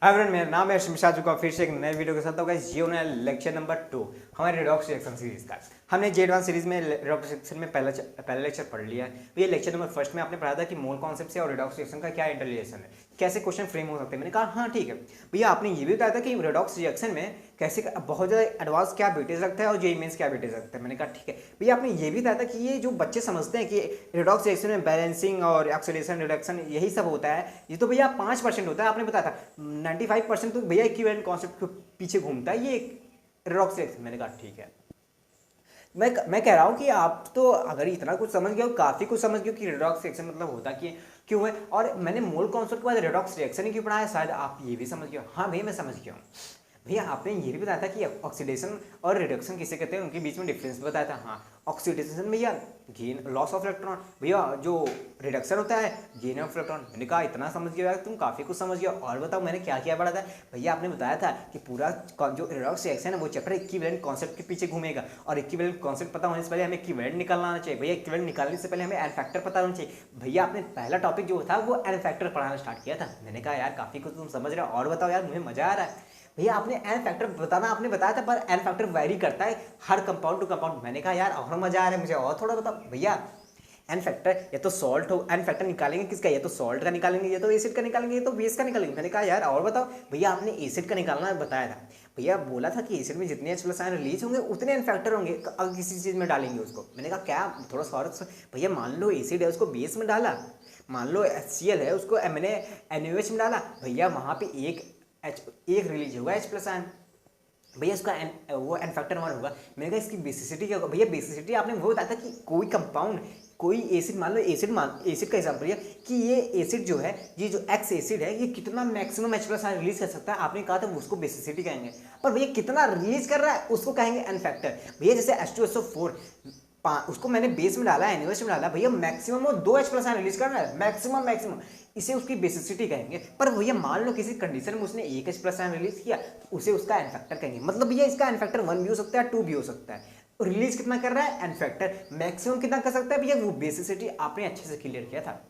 Everyone, मेरा नाम है शमशा चुका फिर से एक नए वीडियो के साथ। तो गाइस, ये होना है लेक्चर नंबर 2 हमारे रेडॉक्स रिएक्शन सीरीज का। हमने जे एडवांस सीरीज में रेडॉक्स रिएक्शन में पहला लेक्चर पढ़ लिया है। ये लेक्चर नंबर फर्स्ट में आपने पढ़ा था कि मोल कॉन्सेप्ट से और रेडॉक्स रिएक्शन का क्या इंटररिलेशन है, कैसे क्वेश्चन फ्रेम हो सकते हैं। मैंने कहा हाँ ठीक है भैया। आपने ये भी बताया था कि रेडॉक्स रिएक्शन में कैसे बहुत ज़्यादा एडवांस क्या वेटेज रखता है और जेईई मेंस क्या वेटेज रखता है। मैंने कहा ठीक है भैया। आपने ये भी बताया था कि ये जो बच्चे समझते हैं कि रेडॉक्स रिएक्शन में बैलेंसिंग और ऑक्सीडेशन रिडक्शन यही सब होता है, ये तो भैया 5% होता है। आपने बताया था 95% तो भैया इक्विवेलेंट कॉन्सेप्ट के पीछे घूमता है ये रेडॉक्स रिएक्शन। मैंने कहा ठीक है। मैं कह रहा हूँ कि आप तो अगर इतना कुछ समझ गए हो, काफ़ी कुछ समझ गए हो कि रेडॉक्स रिएक्शन मतलब होता क्यों है, और मैंने मोल कॉन्सेप्ट के बाद रेडॉक्स रिएक्शन ही क्यों पढ़ाया, शायद आप ये भी समझ गए हो। हाँ भैया, मैं समझ गया हूँ। भैया आपने ये भी बताया था कि ऑक्सीडेशन और रिडक्शन किसे कहते हैं, उनके बीच में डिफरेंस बताया था। हाँ, ऑक्सीडेशन भैया गेन लॉस ऑफ इलेक्ट्रॉन, भैया जो रिडक्शन होता है गेन ऑफ इलेक्ट्रॉन। मैंने कहा इतना समझ गया, तुम काफ़ी कुछ समझ गया। और बताओ मैंने क्या क्या पढ़ा था। भैया आपने बताया था कि पूरा जो रेडॉक्स रिएक्शन है वो चैप्टर इक्विवेलेंट कॉन्सेप्ट के पीछे घूमेगा, और इक्विवेलेंट कॉन्सेप्ट पता होने से पहले हमें इक्विवेलेंट निकालना आना चाहिए। भैया इक्विवेलेंट निकालने से पहले हमें एन फैक्टर पता होना चाहिए। भैया आपने पहला टॉपिक जो था वो एन फैक्टर पढ़ाना स्टार्ट किया था। मैंने कहा यार काफ़ी कुछ तुम समझ रहे हो, और बताओ यार, मुझे मजा आ रहा है। भैया आपने एन फैक्टर बताना आपने बताया था, पर एन फैक्टर वैरी करता है हर कंपाउंड टू कंपाउंड। मैंने कहा यार और मजा आ रहा है मुझे, और थोड़ा बताओ। भैया एन फैक्टर या तो सॉल्ट हो, एन फैक्टर निकालेंगे किसका, या तो सॉल्ट का निकालेंगे, या तो एसिड का निकालेंगे, या तो बेस का निकालेंगे। मैंने कहा यार और बताओ। भैया आपने एसिड का निकालना बताया था। भैया बोला था कि एसिड में जितने एच प्लस आयन रिलीज होंगे उतने एन फैक्टर होंगे अगर किसी चीज़ में डालेंगे उसको। मैंने कहा क्या, थोड़ा सा भैया मान लो एसिड है उसको बेस में डाला, मान लो HCl है उसको मैंने NaOH में डाला, भैया वहाँ पे एक रिलीज होगा H प्लस आयन। भैया उसका वो एन फैक्टर 1 होगा। मैंने कहा इसकी बेसिसिटी क्या होगा। भैया बेसिसिटी आपने वो बताया था कि कोई कंपाउंड, कोई एसिड, मान लो एसिड का हिसाब भैया कि ये एसिड जो है, ये जो एक्स एसिड है, ये कितना maximum H plus ion release कर सकता है। आपने कहा था उसको बेसिसिटी कहेंगे, पर भैया कितना रिलीज कर रहा है उसको कहेंगे एन फैक्टर। भैया जैसे H2SO4 उसको मैंने बेस में डाला, NaOH में डाला, भैया मैक्सिमम वो 2 H प्लस आयन रिलीज कर रहा है, मैक्सिमम इसे उसकी बेसिसिटी कहेंगे। पर भैया मान लो किसी कंडीशन में उसने 1 H प्लस आयन रिलीज किया तो उसे उसका एन फैक्टर कहेंगे। मतलब भैया इसका एन फैक्टर 1 भी हो सकता है, 2 भी हो सकता है। रिलीज कितना कर रहा है एन फैक्टर, मैक्सिमम कितना कर सकता है भैया, वो बेसिसिटी आपने अच्छे से क्लियर किया था।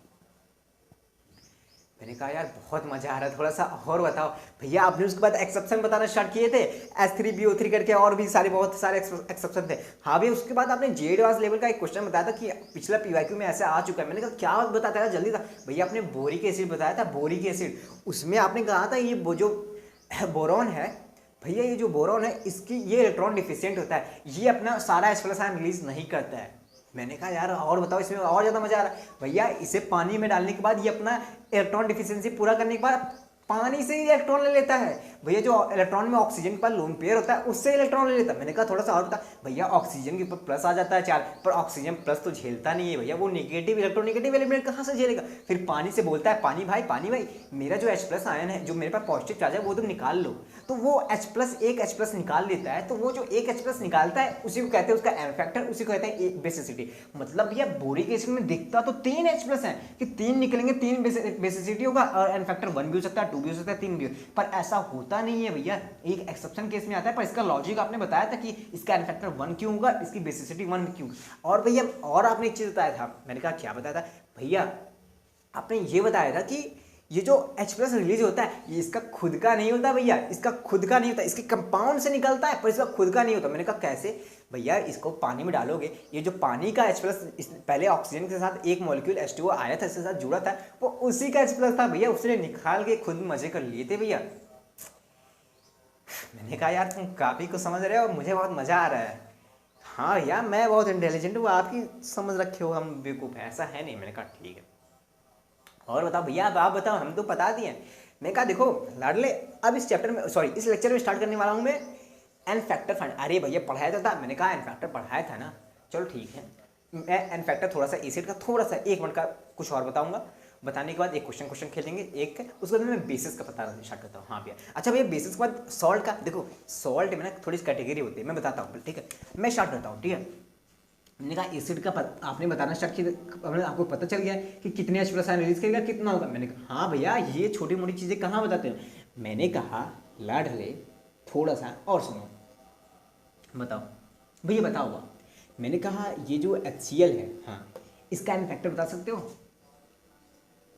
मैंने कहा यार बहुत मजा आ रहा है, थोड़ा सा और बताओ। भैया आपने उसके बाद एक्सेप्शन बताना स्टार्ट किए थे, H3BO3 करके, और भी सारे बहुत सारे एक्सेप्शन थे। हाँ भैया उसके बाद आपने जे एडवांस लेवल का एक क्वेश्चन बताया था कि पिछला PYQ में ऐसे आ चुका है। मैंने कहा क्या बताता है जल्दी था। भैया आपने बोरिक एसिड बताया था, बोरिक एसिड, उसमें आपने कहा था ये जो बोरॉन है, भैया ये जो बोरॉन है इसकी ये इलेक्ट्रॉन डिफिशियंट होता है, ये अपना सारा H प्लस आयन रिलीज नहीं करता है। मैंने कहा यार और बताओ, इसमें और ज़्यादा मजा आ रहा है। भैया इसे पानी में डालने के बाद ये अपना इलेक्ट्रॉन डिफिशियंसी पूरा करने के बाद पानी से ही इलेक्ट्रॉन ले लेता है। भैया जो इलेक्ट्रॉन में ऑक्सीजन के पास लोन पेयर होता है उससे इलेक्ट्रॉन ले लेता है। मैंने कहा थोड़ा सा और बता। भैया ऑक्सीजन के ऊपर प्लस आ जाता है चार, पर ऑक्सीजन प्लस तो झेलता नहीं है भैया, वो नेगेटिव इलेक्ट्रोनेगेटिव एलिमेंट कहाँ से झेलेगा। फिर पानी से बोलता है पानी भाई मेरा जो H प्लस आयन है, जो मेरे पास पॉजिटिव चार्ज है वो तुम निकाल लो। तो वो एक H प्लस निकाल लेता है, तो वो जो एक H प्लस निकालता है उसी को कहते हैं उसका एन फैक्टर, उसी को कहते हैं बेसिसिटी। मतलब भैया बोरिक एसिड में दिखता तो 3 H प्लस है कि 3 निकलेंगे, 3 बेसिसिटी होगा, और एन फैक्टर 1 भी हो सकता है, 2 भी हो सकता है, 3 भी, पर ऐसा होता नहीं है भैया। एक एक्सेप्शन केस में आता है, पर इसका लॉजिक आपने बताया था कि इसका एन फैक्टर 1 क्यों होगा, इसकी बेसिसिटी 1 क्यों। और भैया और आपने एक चीज बताया था। मैंने कहा क्या बताया था भैया, आपने ये बताया था कि ये जो H प्लस रिलीज होता है ये इसका खुद का नहीं होता भैया, इसका खुद का नहीं होता, इसके कंपाउंड से निकलता है, पर इसका खुद का नहीं होता। मैंने कहा कैसे। भैया इसको पानी में डालोगे, ये जो पानी का H प्लस पहले ऑक्सीजन के साथ एक मॉलिक्यूल H2O आया था, इसके साथ जुड़ा था, वो उसी का H प्लस था भैया, उसने निकाल के खुद मजे कर लिए थे भैया। मैंने कहा यार तुम काफ़ी कुछ समझ रहे हो और मुझे बहुत मज़ा आ रहा है। हाँ भैया मैं बहुत इंटेलिजेंट हूँ, आपकी समझ रखे हो हम बेवकूफ़ है, ऐसा है नहीं। मैंने कहा ठीक है और बताओ भैया, अब आप बताओ, हम तो बता दिए। मैंने कहा देखो लाडले, अब इस चैप्टर में सॉरी इस लेक्चर में स्टार्ट करने वाला हूँ मैं एन फैक्टर फाइंड। अरे भैया पढ़ाया था मैंने कहा एन फैक्टर पढ़ाया था ना, चलो ठीक है। मैं एन फैक्टर थोड़ा सा एसिड का थोड़ा सा 1 मिनट का कुछ और बताऊंगा, बताने के बाद एक क्वेश्चन खेलेंगे एक, उसके बाद मैं बेसिस का पता स्टार्ट करता हूँ। हाँ भैया अच्छा भैया, बेसिस के बाद सॉल्ट का देखो, सॉल्ट में ना थोड़ी सी कैटेगरी होती है, मैं बताता हूँ ठीक है। मैं स्टार्ट करता हूँ ठीक है। मैंने कहा एसिड का आपने बताना स्टार्ट किया, आपको पता चल गया कि कितने H प्लस आयन रिलीज करेगा, कितना होगा। मैंने कहा हाँ भैया ये छोटी मोटी चीज़ें कहाँ बताते हो। मैंने कहा लाडले थोड़ा सा और सुनो, बताओ भैया बताओ। मैंने कहा ये जो HCl है, हाँ इसका एन फैक्टर बता सकते हो।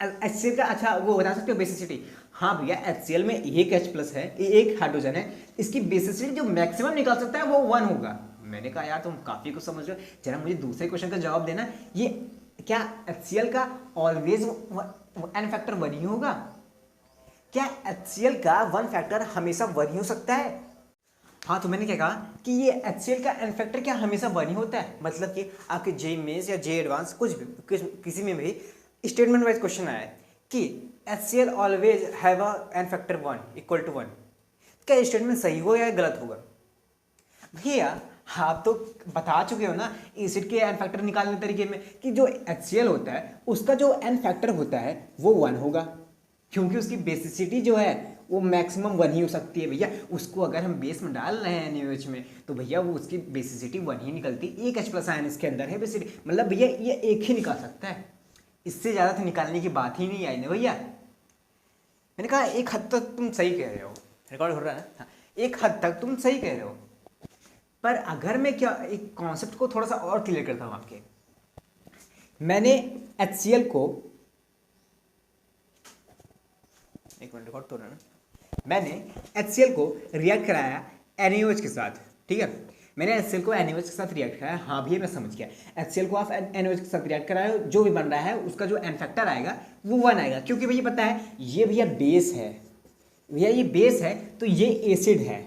HCl का, अच्छा वो बता सकते हो बेसिसिटी? हाँ भैया, HCl में एक H प्लस है, एक हाइड्रोजन है, इसकी बेसिसिटी जो मैक्सिमम निकाल सकता है वो 1 होगा। मैंने कहा यार तुम काफी कुछ समझ रहे हो, जरा मुझे दूसरे क्वेश्चन का जवाब देना। ये क्या HCl का ऑलवेज n फैक्टर 1 ही होगा? क्या HCl का 1 फैक्टर हमेशा 1 ही हो सकता है? हाँ, तो मैंने क्या कहा कि ये HCl का n फैक्टर क्या हमेशा 1 ही होता है? मतलब कि आपके जेईई मेंस या जेईई एडवांस किसी में भी स्टेटमेंट वाइज क्वेश्चन आया है कि HCl always have a n factor 1 equal to 1, क्या स्टेटमेंट सही होगा या गलत होगा? भैया आप तो बता चुके हो ना एसिड के एन फैक्टर निकालने तरीके में कि जो HCl होता है उसका जो एन फैक्टर होता है वो 1 होगा, क्योंकि उसकी बेसिसिटी जो है वो मैक्सिमम 1 ही हो सकती है। भैया उसको अगर हम बेस में डाल रहे हैं NaOH में तो भैया वो उसकी बेसिसिटी 1 ही निकलती, एक H प्लस आयन इसके अंदर है बेसिसिटी, मतलब भैया ये एक ही निकाल सकता है, इससे ज़्यादा तो निकालने की बात ही नहीं आई ना भैया। मैंने कहा एक हद तक तुम सही कह रहे हो, रिकॉर्ड हो रहा है ना? हाँ, एक हद तक तुम सही कह रहे हो, पर अगर मैं क्या एक कॉन्सेप्ट को थोड़ा सा और क्लियर करता हूं आपके, मैंने HCl को, एक मिनट रिकॉर्ड तो रहा ना, मैंने HCl को रिएक्ट कराया NaOH के साथ, ठीक है? मैंने HCl को NaOH के साथ रिएक्ट कराया, हाँ भैया मैं समझ गया। HCl को आप NaOH के साथ रिएक्ट कराया, जो भी बन रहा है उसका जो एन फैक्टर आएगा वो 1 आएगा, क्योंकि भैया पता है ये भैया बेस है, भैया ये बेस है तो ये एसिड है।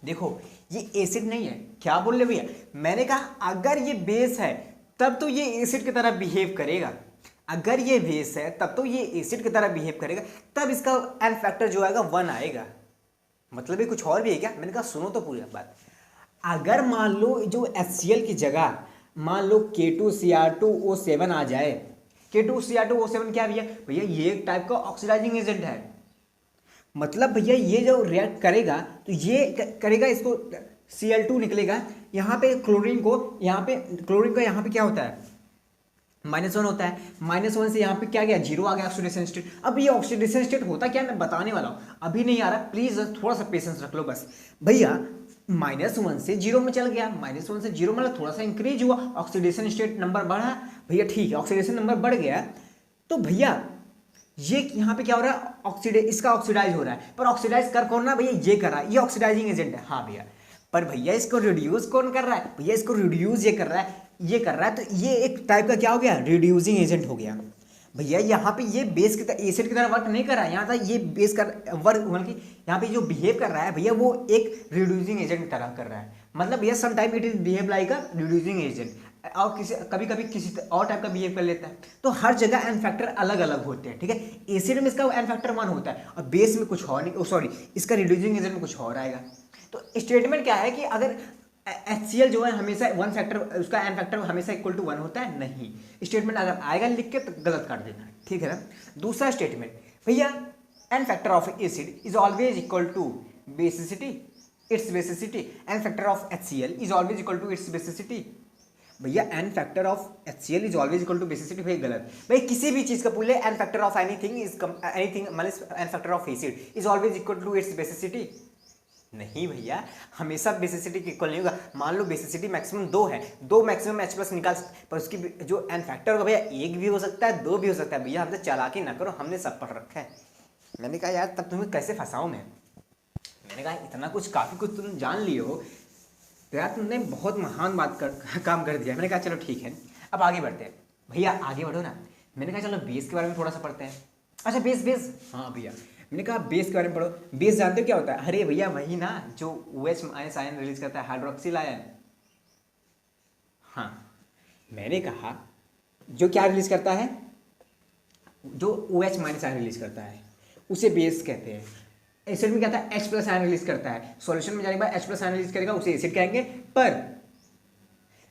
देखो ये एसिड नहीं है, क्या बोल रहे भैया? मैंने कहा अगर ये बेस है तब तो ये एसिड की तरह बिहेव करेगा, अगर ये बेस है तब तो ये एसिड की तरह बिहेव करेगा, तब इसका एन फैक्टर जो आएगा 1 आएगा। मतलब ये कुछ और भी है क्या? मैंने कहा सुनो तो पूरी बात। अगर मान लो जो HCl की जगह मान लो K2Cr2O7 आ जाए, K2Cr2O7 क्या भैया? भैया ये एक टाइप का ऑक्सीडाइजिंग एजेंट है, मतलब भैया ये जो रिएक्ट करेगा तो ये करेगा, इसको Cl2 निकलेगा, यहाँ पे क्लोरीन को, यहाँ पे क्लोरीन का यहाँ पे क्या होता है -1 होता है, -1 से यहाँ पे क्या गया 0 आ गया ऑक्सीडेशन स्टेट। अब ये ऑक्सीडेशन स्टेट होता क्या मैं बताने वाला हूँ, अभी नहीं आ रहा, प्लीज थोड़ा सा पेशेंस रख लो बस। भैया -1 से 0 में चल गया, -1 से 0 मतलब थोड़ा सा इंक्रीज हुआ, ऑक्सीडेशन स्टेट नंबर बढ़ा, भैया ठीक है ऑक्सीडेशन नंबर बढ़ गया, तो भैया ये यहाँ पे क्या हो रहा है इसका ऑक्सीडाइज हो रहा है, पर ऑक्सीडाइज कर कौन रहा है भैया? ये कर रहा है, ये ऑक्सीडाइजिंग एजेंट है। हाँ भैया, पर भैया इसको रिड्यूस कौन कर रहा है? भैया इसको रिड्यूस ये कर रहा है, ये कर रहा है, तो ये एक टाइप का क्या हो गया? रिड्यूसिंग एजेंट हो गया। भैया यहाँ पे ये बेस की तरह एसिड की तरह वर्क नहीं कर रहा है, यहाँ था ये बेस कर वर्क, मतलब यहाँ पे जो बिहेव कर रहा है भैया वो एक रिड्यूसिंग एजेंट की तरह कर रहा है, मतलब भैया some time it is behave like a reducing agent, और किसी कभी कभी किसी और टाइप का बिहेव कर लेता है। तो हर जगह एन फैक्टर अलग अलग होते हैं, ठीक है? एसिड में इसका एन फैक्टर 1 होता है और बेस में कुछ और नहीं, सॉरी इसका रिड्यूसिंग एजेंट में कुछ और आएगा। तो स्टेटमेंट क्या है कि अगर HCl जो है हमेशा 1 फैक्टर, उसका एन फैक्टर हमेशा इक्वल टू 1 होता है? नहीं। स्टेटमेंट अगर आएगा लिख के तो गलत कर देना, ठीक है ना? दूसरा स्टेटमेंट, भैया n factor of acid is always equal to basicity, its basicity, n factor of HCl is always equal to its basicity. भैया n factor of HCl is always equal to basicity, भाई गलत। भाई किसी भी चीज का पूछ ले, n factor of anything is anything, मतलब n factor of acid is always equal to its basicity. नहीं भैया, हमेशा बेसिसिटी के इक्वल नहीं होगा। मान लो बेसिसिटी मैक्सिमम 2 है, 2 मैक्सिमम H प्लस निकाल, पर उसकी जो एन फैक्टर होगा भैया 1 भी हो सकता है, 2 भी हो सकता है। भैया हमसे चालाकी ना करो, हमने सब पढ़ रखा है। मैंने कहा यार तब तुम्हें कैसे फंसाऊं मैंने कहा इतना कुछ काफ़ी कुछ तुम जान लिए हो, तो यार तुमने बहुत महान काम कर दिया। मैंने कहा चलो ठीक है, अब आगे बढ़ते हैं। भैया आगे बढ़ो ना। मैंने कहा चलो बेस के बारे में थोड़ा सा पढ़ते हैं। अच्छा बेस, हाँ भैया मैंने कहा बेस के बारे में पढ़ो। बेस जानते हो क्या होता है? अरे भैया वही ना जो OH माइनस आयन रिलीज करता है, हाइड्रोक्सिल आयन। हाँ मैंने कहा जो क्या रिलीज करता है, जो OH माइनस आयन रिलीज करता है उसे बेस कहते हैं। एसिड में क्या था? H प्लस आयन रिलीज करता है, सॉल्यूशन में जाने के बाद H प्लस आयन रिलीज करेगा, उसे एसिड कहेंगे। पर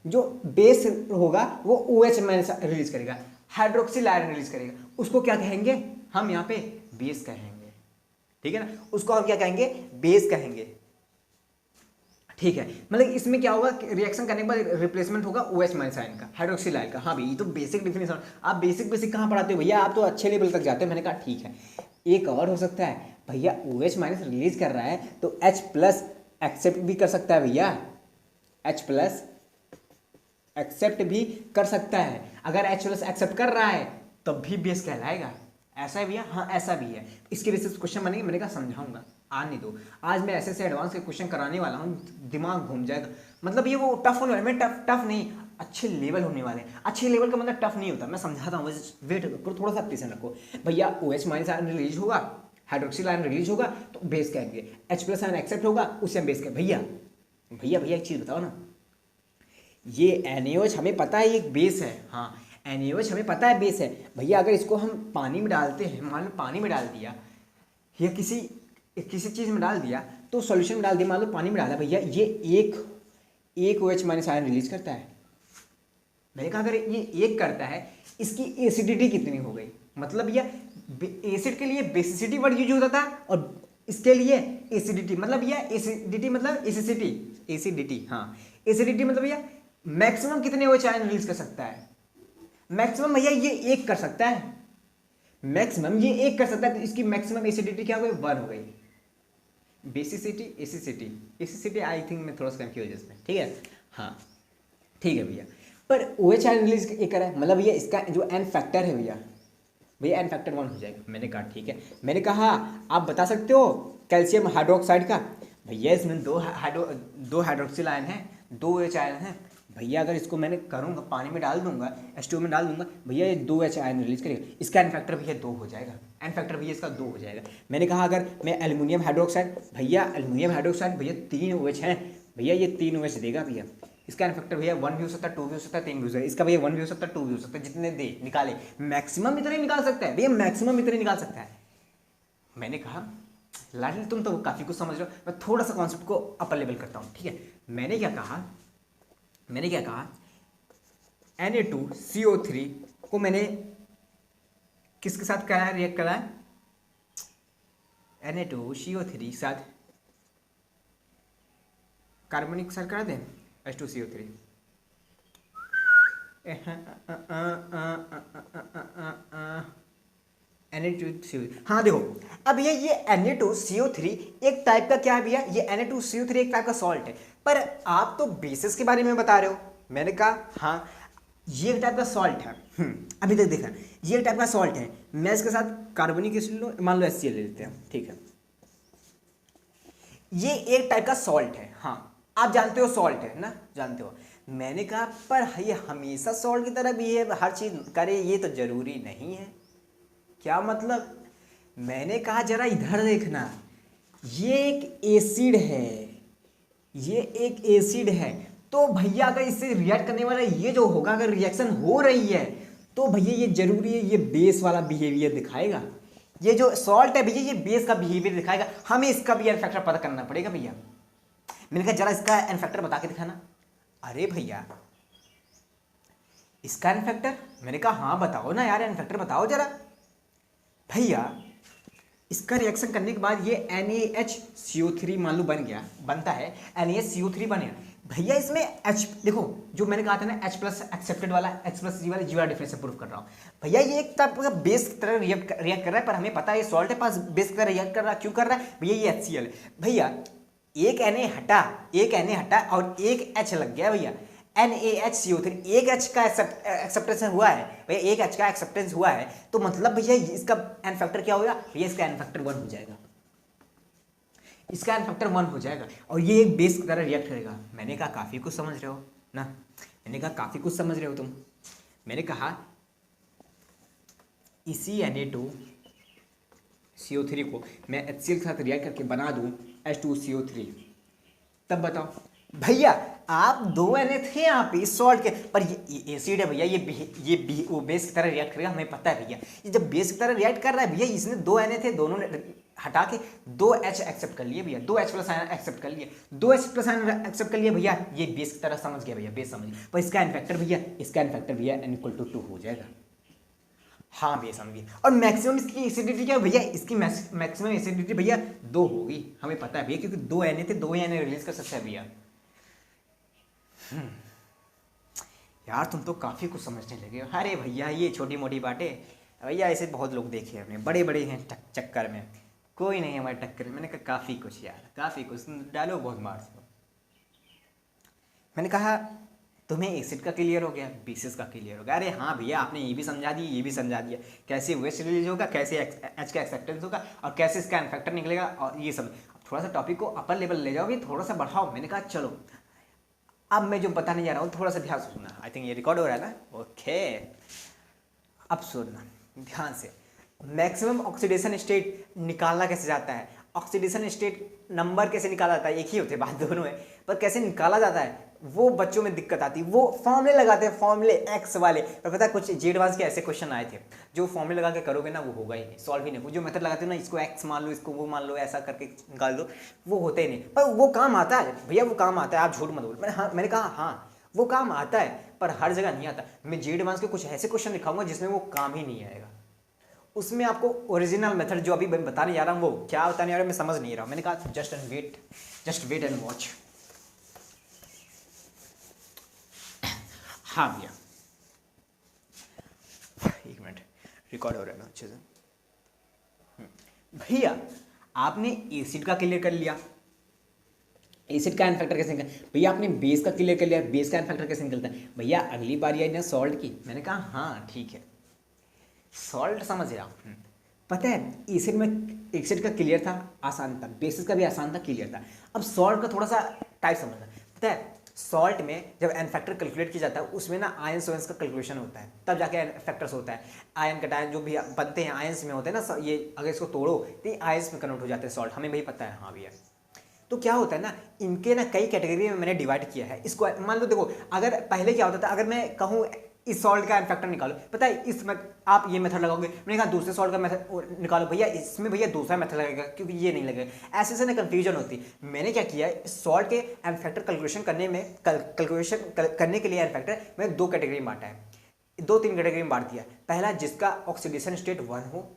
जो बेस होगा वो OH माइनस रिलीज करेगा, हाइड्रोक्सिल आयन रिलीज करेगा, उसको क्या कहेंगे? हम यहाँ पे बेस कहेंगे, ठीक है ना? उसको हम क्या कहेंगे? बेस कहेंगे, ठीक है? मतलब इसमें क्या होगा, रिएक्शन करने के बाद रिप्लेसमेंट होगा OH माइनस आयन का, हाइड्रोक्सिल आयन का। हाँ भाई ये तो बेसिक डिफिनेशन, आप बेसिक कहाँ पढ़ाते हो भैया? आप तो अच्छे लेवल तक जाते हो। मैंने कहा ठीक है, एक और हो सकता है भैया, OH माइनस रिलीज कर रहा है तो H प्लस एक्सेप्ट भी कर सकता है भैया, H प्लस एक्सेप्ट भी कर सकता है। अगर H प्लस एक्सेप्ट कर रहा है तब भी बेस कहलाएगा। ऐसा है भैया, हाँ ऐसा भी है। इसके बेसिस क्वेश्चन बनेंगे, मैंने कहा समझाऊंगा, आने दो। आज मैं ऐसे एडवांस के क्वेश्चन कराने वाला हूँ, दिमाग घूम जाएगा। मतलब ये वो टफ होने वाला, मैं टफ नहीं, अच्छे लेवल होने वाले हैं। अच्छे लेवल का मतलब टफ नहीं होता, मैं समझाता हूँ, वेट करो, थोड़ा सा पेशेंस रखो। भैया OH माइनस आयन रिलीज होगा, हाइड्रोक्सिल आयन रिलीज होगा तो बेस कहेंगे। H प्लस आयन एक्सेप्ट होगा, उसे हम बेस कहेंगे। भैया भैया भैया एक चीज़ बताओ ना, ये NaOH हमें पता है एक बेस है, हाँ NaOH हमें पता है बेस है। भैया अगर इसको हम पानी में डालते हैं, मान लो पानी में डाल दिया या किसी चीज़ में डाल दिया, तो सॉल्यूशन में डाल दिया, मान लो पानी में डाला, भैया ये एक OH माइनस आयन रिलीज करता है। मैंने कहा अगर ये एक करता है, इसकी एसिडिटी कितनी हो गई? मतलब ये एसिड के लिए बेसिसिटी वर्ड यूज होता था, और इसके लिए एसिडिटी, मतलब ये एसिडिटी मतलब एसिडिटी, हाँ एसिडिटी मतलब भैया मैक्सिमम कितने OH आयन रिलीज कर सकता है? मैक्सिमम भैया ये एक कर सकता है, मैक्सिमम ये एक कर सकता है, तो इसकी मैक्सिमम एसिडिटी क्या हो गई? 1 हो गई। बेसिसिटी एसिडिटी आई थिंक मैं थोड़ा सा कंफ्यूज इसमें, ठीक है, हाँ ठीक है भैया। पर OH आयन रिलीज एक करा है, मतलब ये इसका जो एन फैक्टर है भैया एन फैक्टर 1 हो जाएगा। मैंने कहा ठीक है। मैंने कहा आप बता सकते हो कैल्शियम हाइड्रोक्साइड का? भैया इसमें दो हाइड्रोक्सिल आयन है, 2 OH आयन है। भैया अगर इसको मैंने करूँगा पानी में डाल दूंगा, H2O में डाल दूंगा, भैया ये 2 OH आयन रिलीज करेगा। इसका एन फैक्टर भैया 2 हो जाएगा, एन फैक्टर भैया इसका 2 हो जाएगा। मैंने कहा अगर मैं एल्यूमिनियम हाइड्रोक्साइड, भैया एल्यूमिनियम हाइड्रोक्साइड भैया 3 OH हैं, भैया ये 3 OH देगा भैया। इसका एन फैक्टर भैया 1 भी हो सकता है, 2 भी हो सकता है, 3 भी हो सकता है। इसका भैया 1 भी हो सकता है, 2 भी हो सकता है, जितने दे निकाले मैक्सिमम इतने निकाल सकता है भैया, मैक्सिमम इतने निकाल सकता है। मैंने कहा लाडली तुम तो काफ़ी कुछ समझ रहे हो, मैं थोड़ा सा कॉन्सेप्ट को अपर लेवल करता हूँ, ठीक है। मैंने क्या कहा Na2CO3 को मैंने किसके साथ कराया, रिएक्ट कराया? Na2CO3 के साथ कार्बनिक साथ करा दें, H2CO3। Na2CO3, हाँ देखो अब ये Na2CO3 एक टाइप का क्या है भैया? ये Na2CO3 एक टाइप का सॉल्ट है। पर आप तो बेसिस के बारे में बता रहे हो। मैंने कहा हाँ ये एक टाइप का सॉल्ट है। अभी तक देखा, ये एक टाइप का सॉल्ट है। मैं इसके साथ कार्बनिक एसिड लो, मान लो HCl ले लेते हैं, ठीक है। ये एक टाइप का सॉल्ट है, हाँ आप जानते हो सॉल्ट है ना, जानते हो। मैंने कहा पर ये हमेशा सॉल्ट की तरह बिहेव हर चीज़ करे ये तो जरूरी नहीं है। क्या मतलब? मैंने कहा जरा इधर देखना, ये एक एसिड है, तो भैया अगर इससे रिएक्ट करने वाला ये जो होगा, अगर रिएक्शन हो रही है तो भैया ये जरूरी है ये बेस वाला बिहेवियर दिखाएगा। ये जो सॉल्ट है भैया ये बेस का बिहेवियर दिखाएगा, हमें इसका भी एन फैक्टर पता करना पड़ेगा भैया। मैंने कहा जरा इसका एन फैक्टर बता के दिखाना। अरे भैया इसका एन फैक्टर? मैंने कहा हाँ बताओ ना यार, एन फैक्टर बताओ जरा। भैया इसका रिएक्शन करने के बाद ये NaHCO3 मान लो बनता है, NaHCO3 बने। भैया इसमें H देखो, जो मैंने कहा था ना H प्लस एक्सेप्टेड वाला, H प्लस जी वाला जी वाला डिफरेंस प्रूव कर रहा हूँ। भैया ये एक टाइप का बेस की तरह रिएक्ट कर रहा है, पर हमें पता है ये सॉल्ट है, पास बेस की तरह रिएक्ट कर रहा है। क्यों कर रहा है भैया? ये HCl है। भैया एक Na हटा और एक H लग गया भैया, NaHCO3, एक H का एक्सेप्टेंस हुआ है भैया, एक H का एक्सेप्टेंस हुआ है, तो मतलब भैया इसका एन फैक्टर क्या होगा भैया? इसका एन फैक्टर 1 हो जाएगा, इसका एन फैक्टर 1 हो जाएगा, और ये एक बेस की तरह रिएक्ट करेगा। मैंने कहा काफ़ी कुछ समझ रहे हो ना, मैंने कहा काफ़ी कुछ समझ रहे हो तुम। मैंने कहा इसी Na2CO3 को मैं HCl के साथ रिएक्ट करके बना दूं H2CO3, तब बताओ भैया आप 2 Na थे यहाँ पे इस सॉल्ट के, पर ये एसिड है भैया, ये वो बेस की तरह रिएक्ट करेगा, हमें पता है भैया। ये जब बेस की तरह रिएक्ट कर रहा है भैया, इसने 2 Na थे, दोनों ने हटा के 2 H एक्सेप्ट कर लिए भैया, 2 H प्लस आयन एक्सेप्ट कर लिए, 2 H प्लस आयन एक्सेप्ट कर लिए भैया, ये बेस की तरह समझ गया भैया, बेस समझ गया। पर इसका एन फैक्टर भैया, N=2 हो जाएगा। हाँ भैया समझ गए। और मैक्सिमम इसकी एसिडिटी क्या है भैया? इसकी मैक्सिमम एसिडिटी भैया 2 होगी, हमें पता है भैया, क्योंकि 2 Na थे, 2 Na रिलीज कर सकता है भैया। यार तुम तो काफ़ी कुछ समझने लगे हो। अरे भैया ये छोटी मोटी बातें भैया, ऐसे बहुत लोग देखे हमने, बड़े बड़े हैं चक्कर में, कोई नहीं हमारे टक्कर में। मैंने कहा काफ़ी कुछ यार, काफ़ी कुछ डालो बहुत मार से। मैंने कहा तुम्हें एसिड का क्लियर हो गया, बेसिस का क्लियर हो गया। अरे हाँ भैया, आपने ये भी समझा दिया, ये भी समझा दिया, कैसे वेस्ट रिलीज होगा, कैसे एच का एक्सेप्टेंस होगा, और कैसे इसका फैक्टर निकलेगा, और ये सब। थोड़ा सा टॉपिक को अपर लेवल ले जाओगे, थोड़ा सा बढ़ाओ। मैंने कहा चलो अब मैं जो बताने जा रहा हूँ थोड़ा सा ध्यान से सुनना। आई थिंक ये रिकॉर्ड हो रहा है ना, ओके। अब सुनना ध्यान से। मैक्सिमम ऑक्सीडेशन स्टेट निकालना कैसे जाता है, ऑक्सीडेशन स्टेट नंबर कैसे निकाला जाता है, एक ही होते हैं, बात दोनों है, पर कैसे निकाला जाता है वो बच्चों में दिक्कत आती है। वो फॉर्मूले लगाते हैं, फॉर्मूले एक्स वाले, पर पता है कुछ जी एडवांस के ऐसे क्वेश्चन आए थे जो फॉर्मूले लगा के करोगे ना वो होगा ही नहीं, सॉल्व ही नहीं। वो जो मेथड लगाते हो ना, इसको एक्स मान लो, इसको वो मान लो, ऐसा करके निकाल दो, वो होते ही नहीं। पर वो काम आता है भैया, वो काम आता है, आप झूठ मत बोलो। मैंने कहा हाँ वो काम आता है, पर हर जगह नहीं आता। मैं जी एडवांस के कुछ ऐसे क्वेश्चन दिखाऊंगा जिसमें वो काम ही नहीं आएगा। उसमें आपको ओरिजिनल मेथड जो अभी मैं बताने जा रहा हूँ, वो क्या बताने जा रहा हूँ मैं समझ नहीं रहा हूँ। मैंने कहा जस्ट वेट एंड वॉच। हाँ भैया, एक मिनट, रिकॉर्ड हो रहा है ना अच्छे से। भैया आपने एसिड का क्लियर कर लिया, एसिड का एन फैक्टर कैसे निकलता है। भैया आपने बेस का क्लियर कर लिया, बेस का एन फैक्टर कैसे निकलता है। भैया अगली बार आई ना सॉल्ट की। मैंने कहा हाँ ठीक है, सॉल्ट समझ रहा हूँ। पता है एसिड में, एसिड का क्लियर था, आसान था, बेसिस का भी आसान था, क्लियर था। अब सॉल्ट का थोड़ा सा टाइप समझना। पता है सॉल्ट में जब एन फैक्टर कैलकुलेट किया जाता है उसमें ना आयन सोयंस का कैलकुलेशन होता है, तब जाके एन फैक्टर्स होता है। आयन कटायन जो भी बनते हैं आयंस में होते हैं ना, ये अगर इसको तोड़ो तो ये आयंस में कन्वर्ट हो जाते हैं सॉल्ट, हमें भाई पता है। हाँ भैया, तो क्या होता है ना, इनके ना कई कैटेगरी में मैंने डिवाइड किया है इसको। मान लो देखो, अगर पहले क्या होता था, अगर मैं कहूँ इस सॉल्ट का फैक्टर निकालो, पता है इसमें आप ये मेथड लगाओगे, मैंने कहा दूसरे सॉल्ट का मेथड निकालो, भैया इसमें भैया दूसरा मेथड लगेगा क्योंकि ये नहीं लगेगा। ऐसे से ना कंफ्यूजन होती। मैंने क्या किया, सॉल्ट के एन फैक्टर कैलकुलेशन करने में करने के लिए एन फैक्टर मैंने दो कैटेगरी में बांटा है, दो तीन कैटेगरी में बांट दिया। पहला जिसका ऑक्सीडेशन स्टेट 1 हो,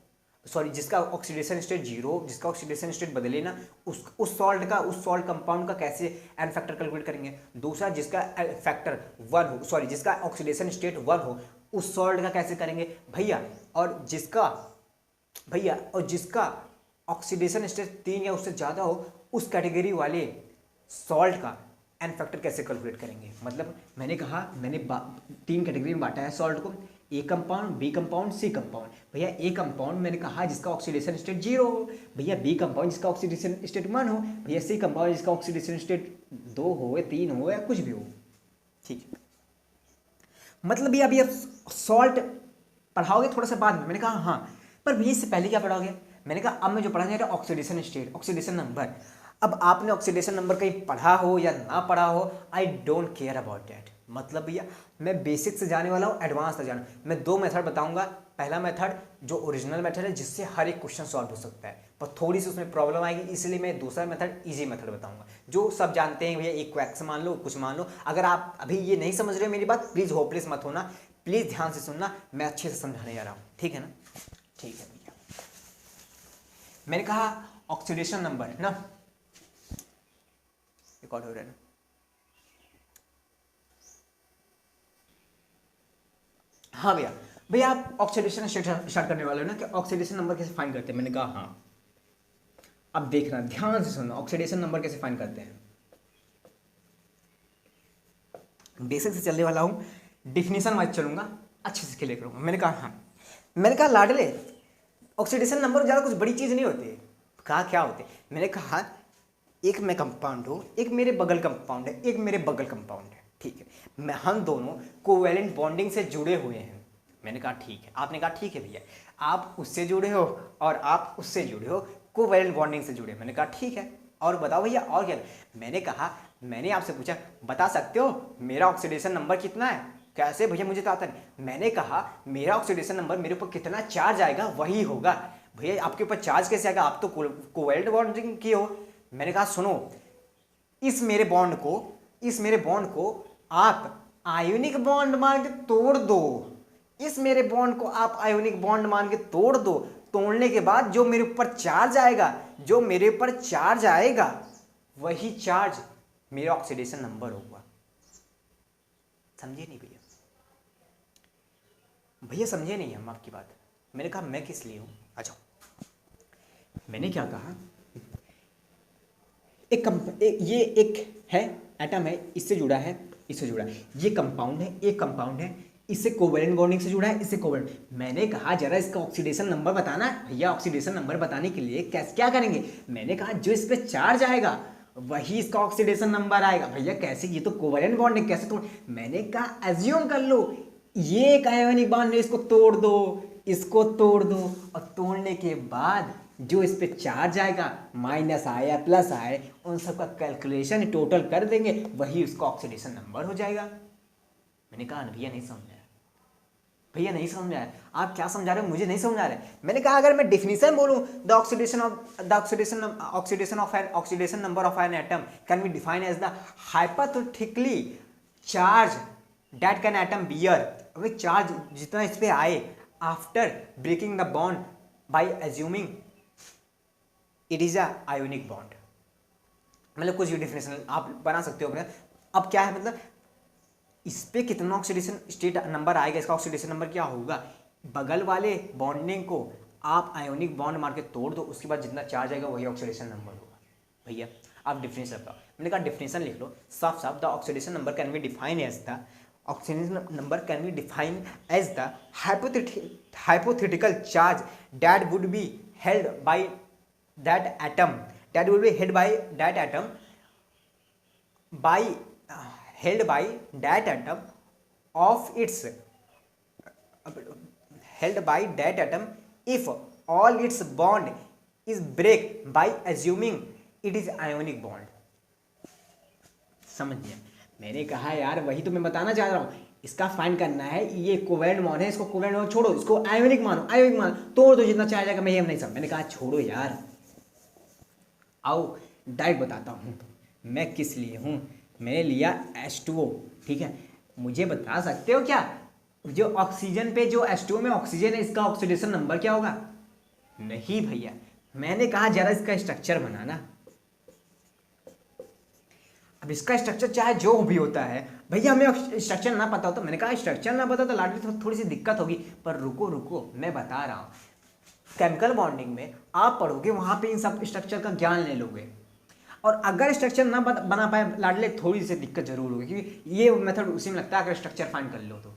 सॉरी जिसका ऑक्सीडेशन स्टेट 0, जिसका ऑक्सीडेशन स्टेट बदले ना, उस सॉल्ट कंपाउंड का कैसे एन फैक्टर कैलकुलेट करेंगे। दूसरा जिसका फैक्टर 1 हो, सॉरी जिसका ऑक्सीडेशन स्टेट 1 हो, उस सॉल्ट का कैसे करेंगे भैया। और जिसका ऑक्सीडेशन स्टेट 3 या उससे ज़्यादा हो, उस कैटेगरी वाले सॉल्ट का एन फैक्टर कैसे कैलकुलेट करेंगे। मतलब मैंने कहा मैंने 3 कैटेगरी में बांटा है सॉल्ट को, A compound, B compound, C compound. भैया ए कंपाउंड मैंने कहा जिसका ऑक्सीडेशन स्टेट 0 हो, भैया बी कंपाउंड जिसका ऑक्सीडेशन स्टेट 1 हो, भैया सी कंपाउंड जिसका ऑक्सीडेशन स्टेट 2 हो या 3 हो या कुछ भी हो। ठीक है, मतलब भैया अभी सॉल्ट पढ़ाओगे थोड़ा सा बाद में। मैंने कहा हाँ, पर भैया इससे पहले क्या पढ़ाओगे। मैंने कहा अब मैं जो पढ़ाने जा रहा हूँ ऑक्सीडेशन स्टेट, ऑक्सीडेशन नंबर। अब आपने ऑक्सीडेशन नंबर कहीं पढ़ा हो या ना पढ़ा हो, I don't care about that. मतलब भैया मैं बेसिक से जाने वाला हूँ, एडवांस तक जाना। मैं 2 मेथड बताऊंगा। पहला मेथड जो ओरिजिनल मेथड है जिससे हर एक क्वेश्चन सॉल्व हो सकता है, पर थोड़ी सी उसमें प्रॉब्लम आएगी, इसलिए मैं दूसरा मेथड इजी मेथड बताऊंगा जो सब जानते हैं। भैया एक एक्स मान लो, कुछ मान लो। अगर आप अभी ये नहीं समझ रहे मेरी बात, प्लीज़ होपलेस मत होना, प्लीज़ ध्यान से सुनना, मैं अच्छे से समझाने जा रहा हूँ, ठीक है ना। ठीक है भैया, मैंने कहा ऑक्सीडेशन नंबर ना, रिकॉर्ड हो रहा है ना। हाँ भैया, भैया आप ऑक्सीडेशन स्टार्ट करने वाले हो ना कि ऑक्सीडेशन नंबर कैसे फाइंड करते हैं। मैंने कहा हाँ, अब देखना ध्यान से सुनना, ऑक्सीडेशन नंबर कैसे फाइंड करते हैं। बेसिक से चलने वाला हूँ, डिफिनेशन वाइज चलूंगा, अच्छे से क्लियर करूंगा। मैंने कहा हाँ, मैंने कहा लाडले ऑक्सीडेशन नंबर ज़्यादा कुछ बड़ी चीज़ नहीं होती। कहा क्या होते। मैंने कहा एक मैं कंपाउंड हूँ, एक मेरे बगल कंपाउंड है, एक मेरे बगल कंपाउंड है, ठीक है। मैं हम दोनों कोवैलेंट बॉन्डिंग से जुड़े हुए हैं। मैंने कहा ठीक है। आपने कहा ठीक है भैया, आप उससे जुड़े हो और आप उससे जुड़े हो, कोवैलेंट बॉन्डिंग से जुड़े। मैंने कहा ठीक है, और बताओ भैया और क्या। मैंने कहा मैंने आपसे पूछा बता सकते हो मेरा ऑक्सीडेशन नंबर कितना है। कैसे भैया, मुझे तो आता नहीं। मैंने कहा मेरा ऑक्सीडेशन नंबर मेरे ऊपर कितना चार्ज आएगा वही होगा। भैया आपके ऊपर चार्ज कैसे आएगा, आप तो कोवैलेंट बॉन्डिंग की हो। मैंने कहा सुनो, इस मेरे बॉन्ड को आप आयोनिक बॉन्ड मान के तोड़ दो। इस मेरे बॉन्ड को आप आयोनिक बॉन्ड मान के तोड़ दो। तोड़ने के बाद जो मेरे ऊपर चार्ज आएगा, वही चार्ज मेरा ऑक्सीडेशन नंबर होगा। समझे नहीं भैया? भैया समझे नहीं हम आपकी बात। मैंने कहा मैं किस लिए हूं, आ जाओ। मैंने क्या कहा, ये एक है एटम है, इससे जुड़ा है, इससे जुड़ा है, ये कंपाउंड है, एक कंपाउंड है, इससे कोवेलेंट बॉन्डिंग से जुड़ा है, इससे कोवेलेंट। मैंने कहा जरा इसका ऑक्सीडेशन नंबर बताना है। भैया ऑक्सीडेशन नंबर बताने के लिए कैसे क्या करेंगे, मैंने कहा जो इस पे चार्ज आएगा वही इसका ऑक्सीडेशन नंबर आएगा। भैया कैसे, ये तो कोवेलेंट बॉन्ड है, कैसे तोड़, मैंने कहा एज्यूम कर लो ये एक आयोनिक बॉन्ड है, इसको तोड़ दो, इसको तोड़ दो, और तोड़ने के बाद जो इस पे चार्ज आएगा, माइनस आए या प्लस आए, उन सबका कैलकुलेशन टोटल कर देंगे, वही उसका ऑक्सीडेशन नंबर हो जाएगा। मैंने कहा भैया नहीं समझ आया, भैया नहीं समझ आया, आप क्या समझा रहे हो, मुझे नहीं समझ आ रहा है। मैंने कहा अगर मैं डेफिनेशन बोलूं, the oxidation number of an atom can be define as the hypothetically charge that can atom bear. अभी चार्ज जितना इस पे आए after breaking the bond by assuming it is a ionic bond. मतलब कुछ भी डेफिनेशन आप बना सकते हो अपने। अब क्या है, मतलब इस पे कितना ऑक्सीडेशन स्टेट नंबर आएगा, इसका ऑक्सीडेशन नंबर क्या होगा, बगल वाले बॉन्डिंग को आप आयोनिक बॉन्ड मार के तोड़ दो, उसके बाद जितना चार्ज आएगा वही ऑक्सीडेशन नंबर होगा। भैया आप डिफिनेशन बताओ, मैंने कहा डिफिनेशन लिख लो साफ साफ, the oxidation number can be define as the oxidation number can be define as the hypothetical charge that would be held by that atom, held by that atom if all its bond is break by assuming it is ionic bond। समझ गया, मैंने कहा यार वही तो मैं बताना चाह रहा हूँ, इसका फाइंड करना है, ये कोवेलेंट बॉन्ड है, इसको कोवेलेंट बॉन्ड छोड़ो, इसको आयोनिक मानो, तोड़ दो जितना चाह जाएगा, मैं ये नहीं समझ। मैंने कहा छोड़ो यार, आओ डायरेक्ट बताता हूँ मैं किस लिए हूँ। मैंने लिया H2O, ठीक है, मुझे बता सकते हो क्या जो ऑक्सीजन पे जो H2O में ऑक्सीजन है इसका ऑक्सीडेशन नंबर क्या होगा? नहीं भैया, मैंने कहा जरा इसका स्ट्रक्चर बनाना। अब इसका स्ट्रक्चर चाहे जो भी होता है भैया, हमें स्ट्रक्चर ना पता हो तो, मैंने कहा स्ट्रक्चर ना पता तो लाडली थोड़ी सी दिक्कत होगी, पर रुको रुको मैं बता रहा हूँ, केमिकल बॉन्डिंग में आप पढ़ोगे वहां पे इन सब स्ट्रक्चर का ज्ञान ले लोगे, और अगर स्ट्रक्चर ना बना पाए लाडले थोड़ी सी दिक्कत जरूर होगी, क्योंकि ये मेथड उसी में लगता है अगर स्ट्रक्चर फाइंड कर लो तो।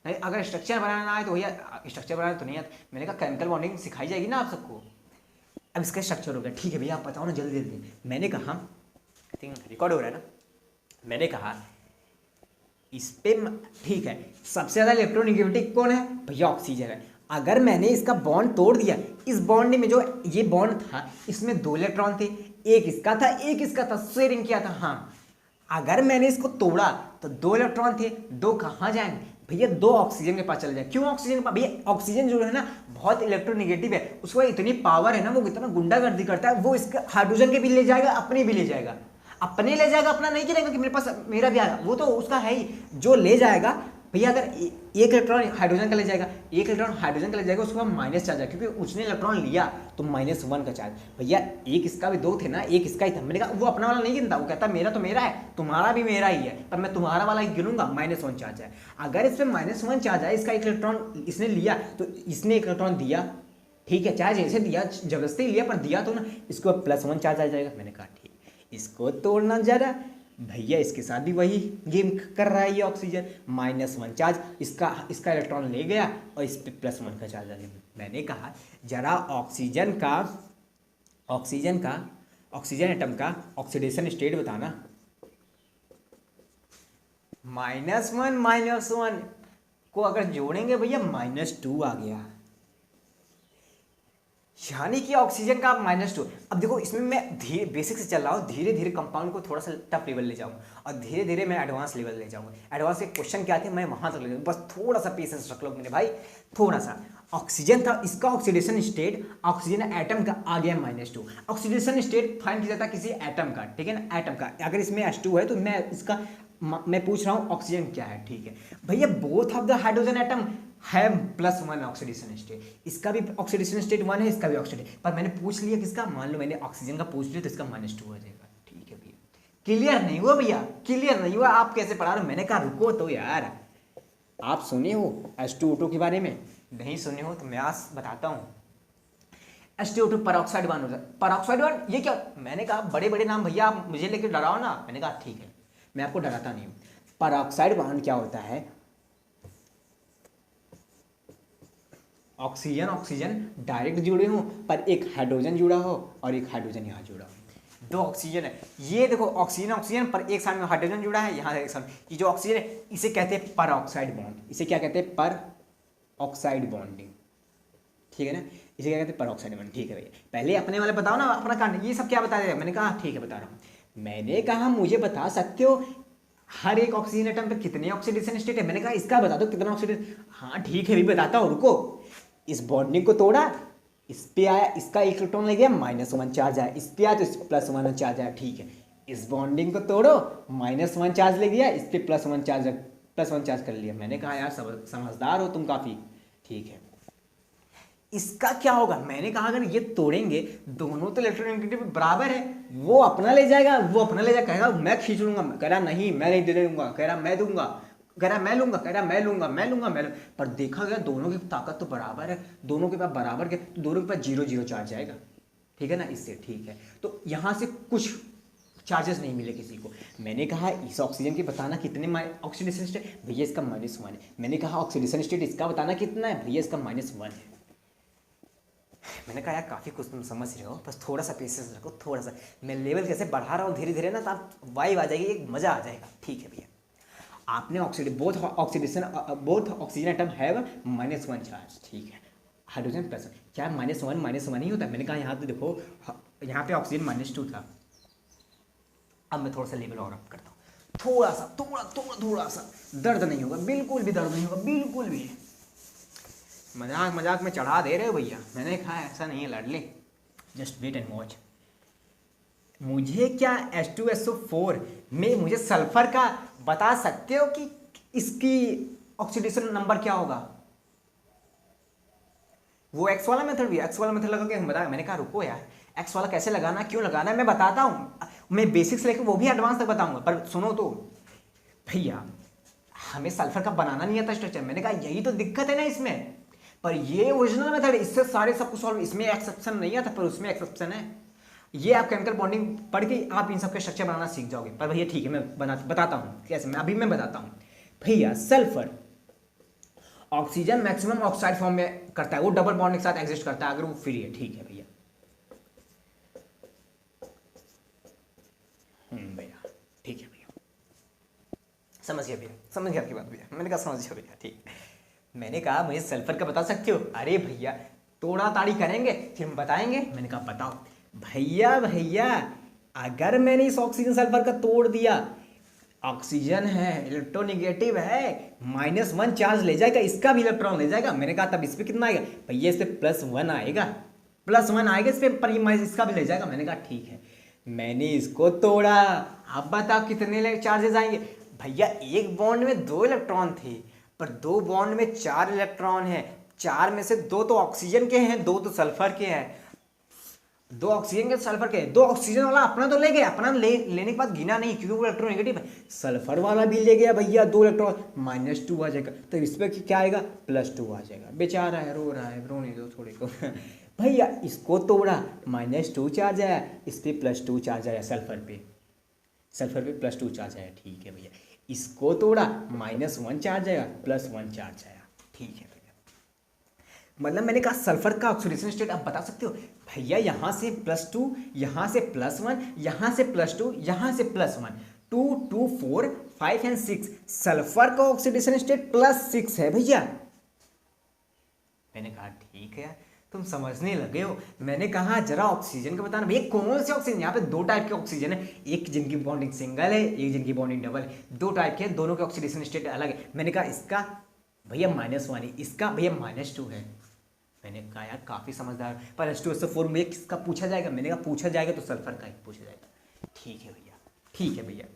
नहीं अगर स्ट्रक्चर बनाना आए तो भैया स्ट्रक्चर बनाना तो नहीं आता। मैंने कहा केमिकल बॉन्डिंग सिखाई जाएगी ना आप सबको। अब इसका स्ट्रक्चर हो गया, ठीक है भैया आप बताओ ना जल्दी जल्दी। मैंने कहा आई थिंक रिकॉर्ड हो रहा है ना, मैंने कहा इस पे ठीक है सबसे ज्यादा इलेक्ट्रोनेगेटिविटी कौन है भैया? ऑक्सीजन है। अगर मैंने इसका बॉन्ड तोड़ दिया, इस बॉन्ड में जो ये बॉन्ड था इसमें 2 इलेक्ट्रॉन थे, एक इसका था एक इसका था, शेयरिंग किया था। हाँ अगर मैंने इसको तोड़ा तो 2 इलेक्ट्रॉन थे, 2 कहाँ जाएंगे भैया? 2 ऑक्सीजन के पास चले जाए। क्यों ऑक्सीजन के पास? भैया ऑक्सीजन जो है ना बहुत इलेक्ट्रोनेगेटिव है, उसको इतनी पावर है ना, वो इतना गुंडागर्दी करता है, वो इसका हाइड्रोजन के भी ले जाएगा अपने भी ले जाएगा, अपने ले जाएगा अपना नहीं गिरेगा कि मेरे पास मेरा भी आएगा, वो तो उसका है ही। जो ले जाएगा भैया, अगर 1 इलेक्ट्रॉन हाइड्रोजन का ले जाएगा, 1 इलेक्ट्रॉन हाइड्रोजन का ले जाएगा, उसके बाद माइनस चार्ज है क्योंकि उसने इलेक्ट्रॉन लिया तो -1 का चार्ज। भैया एक इसका भी 2 थे ना, एक इसका ही था। मैंने कहा वो अपना वाला नहीं गिनता, वो कहता मेरा तो मेरा है, तुम्हारा भी मेरा ही है, पर मैं तुम्हारा वाला ही गिनूंगा, -1 चार्ज है। अगर इस पर -1 चार्ज है, इसका 1 इलेक्ट्रॉन इसने लिया तो इसने 1 इलेक्ट्रॉन दिया, ठीक है, चाहे जैसे दिया जबरदस्ती लिया पर दिया तो ना, इसको +1 चार्ज आ जाएगा। मैंने कहा ठीक, इसको तोड़ना जरा। भैया इसके साथ भी वही गेम कर रहा है ये ऑक्सीजन, -1 चार्ज, इसका इलेक्ट्रॉन ले गया और इस पे +1 का चार्ज आ गया। मैंने कहा जरा ऑक्सीजन एटम का ऑक्सीडेशन स्टेट बताना। -1 को अगर जोड़ेंगे भैया -2 आ गया, यानी कि ऑक्सीजन का -2। अब देखो इसमें मैं धीरे बेसिक से चल रहा हूँ, धीरे धीरे कंपाउंड को थोड़ा सा टफ लेवल ले जाऊँ और धीरे धीरे मैं एडवांस लेवल ले जाऊँगा। एडवांस के क्वेश्चन क्या थे मैं वहां तक ले जाऊँ, बस थोड़ा सा पेशेंस रख लो मेरे भाई, थोड़ा सा। ऑक्सीजन था, इसका ऑक्सीडेशन स्टेट ऑक्सीजन एटम का आ गया -2। ऑक्सीडेशन स्टेट फाइंड किया जाता किसी एटम का, ठीक है ना, एटम का। अगर इसमें H2 है तो मैं पूछ रहा हूँ ऑक्सीजन क्या है, ठीक है भैया। Both of the hydrogen atom है +1 ऑक्सीडेशन स्टेट, इसका भी ऑक्सीडेशन स्टेट 1 है, इसका भी ऑक्सीडेशन, पर मैंने पूछ लिया किसका, मान लो मैंने ऑक्सीजन का पूछ लिया तो इसका -2 आ जाएगा, ठीक है भैया। क्लियर नहीं हुआ भैया? क्लियर नहीं हुआ? आप कैसे पढ़ा रहे हो? मैंने कहा रुको तो यार, आप सुने हो H2O2 के बारे में? नहीं सुने हो तो मैं आज बताता हूँ। H2O2 पेरोक्साइड बॉन्ड होता है। पेरोक्साइड बॉन्ड ये क्या? मैंने कहा बड़े बड़े नाम भैया आप मुझे लेकर डराओ ना। मैंने कहा ठीक है, मैं आपको डराता नहीं हूँ। परऑक्साइड बॉन्ड क्या होता है, ऑक्सीजन ऑक्सीजन डायरेक्ट जुड़े हो पर एक हाइड्रोजन जुड़ा हो और एक हाइड्रोजन यहाँ जुड़ा हो, दो ऑक्सीजन है। ये देखो ऑक्सीजन ऑक्सीजन पर एक साइड में हाइड्रोजन जुड़ा है, यहाँ एक साइड, ये जो ऑक्सीजन है इसे कहते हैं पर ऑक्साइड बॉन्ड। इसे क्या कहते हैं, पर ऑक्साइड बॉन्डिंग, ठीक है ना, इसे क्या कहते हैं, पर ऑक्साइड बॉन्ड। ठीक है भैया, पहले अपने वाले बताओ ना, अपना कांड, ये सब क्या बता रहे, मैंने कहा ठीक है बता रहा हूँ। मैंने कहा मुझे बता सकते हो हर एक ऑक्सीजन एटम पे कितने ऑक्सीडेशन स्टेट है, मैंने कहा इसका बता दो कितना ऑक्सीडेशन। हाँ ठीक है भी बताता हूँ, रुको। इस बॉन्डिंग को तोड़ा, इस पे आया, इसका एक इलेक्ट्रॉन ले गया, -1 चार्ज आया, इस पे आया तो इस +1 चार्ज आया, ठीक है। इस बॉन्डिंग को तोड़ो, -1 चार्ज ले गया, इस पे +1 चार्ज कर लिया। मैंने कहा यार समझदार हो तुम काफी, ठीक है। इसका क्या होगा, मैंने कहा अगर ये तोड़ेंगे दोनों तो इलेक्ट्रोनेगेटिव बराबर है, वो अपना ले जाएगा, वो अपना ले जाएगा, कहेगा मैं खींच लूंगा, कह रहा नहीं मैं नहीं दे दूंगा, कह रहा मैं दूंगा, कह रहा मैं लूंगा, कह रहा मैं लूंगा, मैं लूंगा, मैं लूंगा। पर देखा गया दोनों की ताकत तो बराबर है, दोनों के पास बराबर के, तो दोनों के पास 0-0 चार्ज आएगा, ठीक है ना, इससे ठीक है। तो यहाँ से कुछ चार्जेस नहीं मिले किसी को। मैंने कहा इस ऑक्सीजन की बताना कितने ऑक्सीडेशन स्टेट, भैया इसका -1 है। मैंने कहा ऑक्सीडेशन स्टेट इसका बताना कितना है, भैया इसका -1 है। मैंने कहा यार काफ़ी कुछ तुम समझ रहे हो, बस थोड़ा सा पेशेंस रखो, थोड़ा सा मैं लेवल कैसे बढ़ा रहा हूँ धीरे धीरे ना, तो आप वाइब आ जाएगी, एक मज़ा आ जाएगा, ठीक है भैया। आपने both oxygen atom have -1 charge, ठीक है, हाइड्रोजन प्लस, क्या -1 ही होता है। मैंने कहा यहाँ तो देखो, यहाँ पे ऑक्सीजन -2 था। अब मैं थोड़ा सा लेवल और अप करता हूँ, थोड़ा सा दर्द नहीं होगा, बिल्कुल भी दर्द नहीं होगा, बिल्कुल भी। मजाक में चढ़ा दे रहे हो भैया, मैंने कहा ऐसा नहीं है लाडली, जस्ट वेट एंड वॉच। मुझे क्या H2SO4 में मुझे सल्फर का बता सकते हो कि इसकी ऑक्सीडेशन नंबर क्या होगा। वो एक्स वाला मेथड भी, एक्स वाला मेथड लगा के हम बताया। मैंने कहा रुको यार, एक्स वाला कैसे लगाना, क्यों लगाना है, मैं बताता हूँ, मैं बेसिक्स लेकर वो भी एडवांस तक बताऊंगा। पर सुनो तो भैया, हमें सल्फर का बनाना नहीं आता स्ट्रक्चर। मैंने कहा यही तो दिक्कत है ना इसमें, पर ये ओरिजिनल मेथड है, इससे सारे सब कुछ सॉल्व, इसमें एक्सेप्शन नहीं आता पर उसमें एक्सेप्शन है। ये आप केमिकल बॉन्डिंग पढ़ के आप इन सबके स्ट्रक्चर बनाना सीख जाओगे। पर भैया ठीक है, मैं बताता हूँ कैसे, मैं बताता हूँ भैया। Sulphur oxygen maximum oxide form में करता है, वो डबल बॉन्ड के साथ एग्जिस्ट करता है अगर वो फ्री है, ठीक है भैया। भैया ठीक है भैया, समझ गया आपकी बात भैया। मैंने कहा समझ गया भैया, ठीक। मैंने कहा मुझे सल्फर का बता सकते हो, अरे भैया तोड़ा ताड़ी करेंगे फिर हम बताएंगे। मैंने कहा बताओ भैया, अगर मैंने इस ऑक्सीजन सल्फर का तोड़ दिया, ऑक्सीजन है इलेक्ट्रोनेगेटिव है, -1 चार्ज ले जाएगा, इसका भी इलेक्ट्रॉन ले जाएगा। मैंने कहा तब इस पे कितना आएगा, भैया इस पे +1 आएगा, +1 आएगा इस पे, पर इसका भी ले जाएगा। मैंने कहा ठीक है, मैंने इसको तोड़ा, अब बताओ कितने चार्जेस आएंगे। भैया एक बॉन्ड में 2 इलेक्ट्रॉन थे, पर 2 बॉन्ड में 4 इलेक्ट्रॉन है, 4 में से 2 तो ऑक्सीजन के हैं, 2 तो सल्फर के हैं। 2 ऑक्सीजन के सल्फर के, 2 ऑक्सीजन वाला अपना तो ले गया, अपना लेने के बाद गिना नहीं क्योंकि वो इलेक्ट्रोनेगेटिव है। सल्फर वाला भी ले गया भैया 2 इलेक्ट्रॉन, -2 आ जाएगा। तो इस पर क्या आएगा, +2 आ जाएगा। बेचारा है, रो रहा है, रोने दो थोड़े को। भैया इसको तोड़ा, -2 चार्ज आया, इस पर +2 चार्ज आया, सल्फर पे +2 चार्ज आया, ठीक है भैया। इसको तोड़ा, -1 चार्ज आया, +1 चार्ज आया, ठीक है भैया। मतलब मैंने कहा सल्फर का ऑक्सीडेशन स्टेट आप बता सकते हो भैया, यहाँ से +2, यहाँ से +1, यहाँ से +2, यहाँ से +1, 2, 2, 4, 5 एंड 6। सल्फर का ऑक्सीडेशन स्टेट +6 है भैया। मैंने कहा ठीक है, तुम समझने लगे हो। मैंने कहा जरा ऑक्सीजन का बताना भैया, कौन से ऑक्सीजन, यहाँ पे 2 टाइप के ऑक्सीजन है, एक जिनकी बॉन्डिंग सिंगल है, एक जिनकी बॉन्डिंग डबल है, 2 टाइप के, दोनों के ऑक्सीडेशन स्टेट अलग है। मैंने कहा इसका भैया -1 है, इसका भैया -2 है। मैंने कहा यार काफ़ी समझदार, पर H2SO4 में किसका पूछा जाएगा, मैंने कहा पूछा जाएगा तो सल्फर का ही पूछा जाएगा। ठीक है भैया, ठीक है भैया।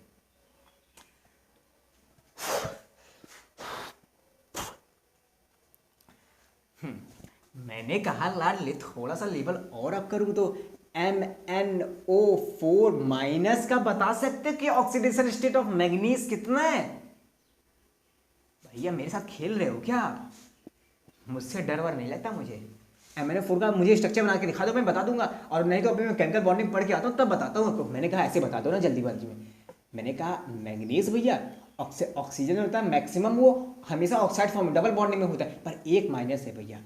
मैंने कहा लाडले थोड़ा सा लेवल और अप करूँ तो MnO4- का बता सकते कि ऑक्सीडेशन स्टेट ऑफ मैग्नीज कितना है। भैया मेरे साथ खेल रहे हो क्या, मुझसे डर वर नहीं लगता मुझे। MnO4 का मुझे स्ट्रक्चर बना के दिखा दो, मैं बता दूंगा, और नहीं तो अभी मैं केमिकल बॉन्डिंग पढ़ के आता हूँ तब बताता हूँ। मैंने कहा ऐसे बता दो ना जल्दीबाजी में, मैंने कहा मैंगनीज भैया ऑक्सीजन होता है मैक्सिमम, वो हमेशा ऑक्साइड फॉर्म डबल बॉन्डिंग में होता है, पर एक माइनस है भैया।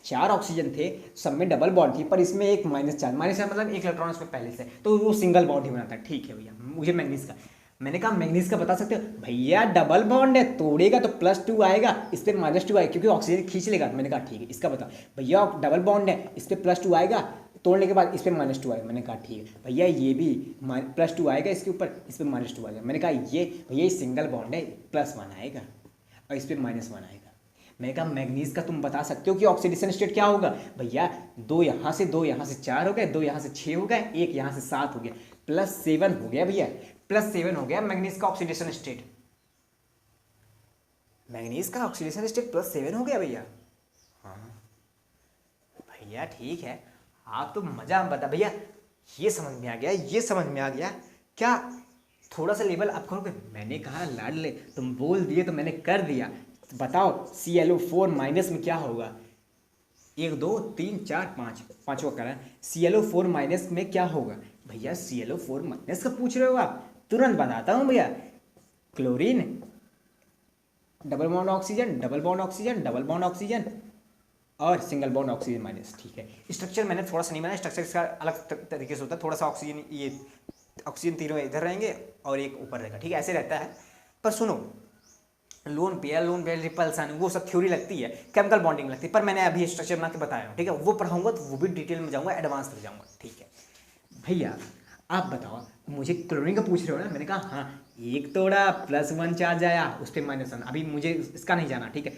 चार ऑक्सीजन थे, सब में डबल बॉन्ड थी, पर इसमें एक माइनस चार्ज, माइनस चार्ज मतलब एक इलेक्ट्रॉन इसमें पहले से, तो वो सिंगल बॉन्ड ही बनाता है। ठीक है भैया, मुझे मैंगनीज का, मैंने कहा मैंगनीज का बता सकते हो भैया? डबल बॉन्ड है, तोड़ेगा तो +2 आएगा, इस पर -2 आएगा, क्योंकि ऑक्सीजन खींच लेगा। मैंने कहा ठीक है, इसका बता भैया। डबल बॉन्ड है, इस पर +2 आएगा, तोड़ने के बाद इस पर -2 आएगा। मैंने कहा ठीक है भैया, ये भी +2 आएगा इसके ऊपर, इस पर -2 आएगा। मैंने कहा ये भैया ये सिंगल बॉन्ड है, +1 आएगा और इस पर -1 आएगा। मैंने कहा मैग्नीज का तुम बता सकते हो कि ऑक्सीडेशन स्टेट क्या होगा? भैया 2 यहाँ से 2 यहाँ से 4 हो गए, 2 यहाँ से 6 हो गए, 1 यहाँ से 7 हो गया, +7 हो गया भैया, +7 हो गया मैग्नीज का ऑक्सीडेशन स्टेट। मैग्नीज का ऑक्सीडेशन स्टेट +7 हो गया भैया। हाँ भैया ठीक है, आप तो मजा बता भैया, ये समझ में आ गया, ये समझ में आ गया क्या? थोड़ा सा लेवल आप करोगे? मैंने कहा लाडले तुम बोल दिए तो मैंने कर दिया। बताओ ClO4 माइनस में क्या होगा? 1 2 3 4 5, पाँचवा करा। ClO4 माइनस में क्या होगा? भैया ClO4 माइनस का पूछ रहे हो आप? तुरंत बताता हूँ भैया। Chlorine, double bond oxygen, double bond oxygen, double bond oxygen और सिंगल बॉन्ड ऑक्सीजन माइनस। ठीक है, स्ट्रक्चर मैंने थोड़ा सा नहीं बनाया, स्ट्रक्चर इसका अलग तरीके से होता है। थोड़ा सा ऑक्सीजन, ये ऑक्सीजन तीनों इधर रहेंगे और एक ऊपर रहेगा। ठीक है, ऐसे रहता है। पर सुनो, लोन पेयर रिपल्सन वो सब थ्योरी लगती है, केमिकल बॉन्डिंग लगती है, पर मैंने अभी स्ट्रक्चर बना के बताया हूँ। ठीक है, वो पढ़ाऊंगा तो वो भी डिटेल में जाऊँगा, एडवांस तक जाऊँगा। ठीक है भैया, आप बताओ, मुझे क्लोरीन का पूछ रहे हो ना? मैंने कहा हाँ, 1 तोड़ा +1 चार्ज आया, उस पर -1। अभी मुझे इसका नहीं जाना। ठीक है,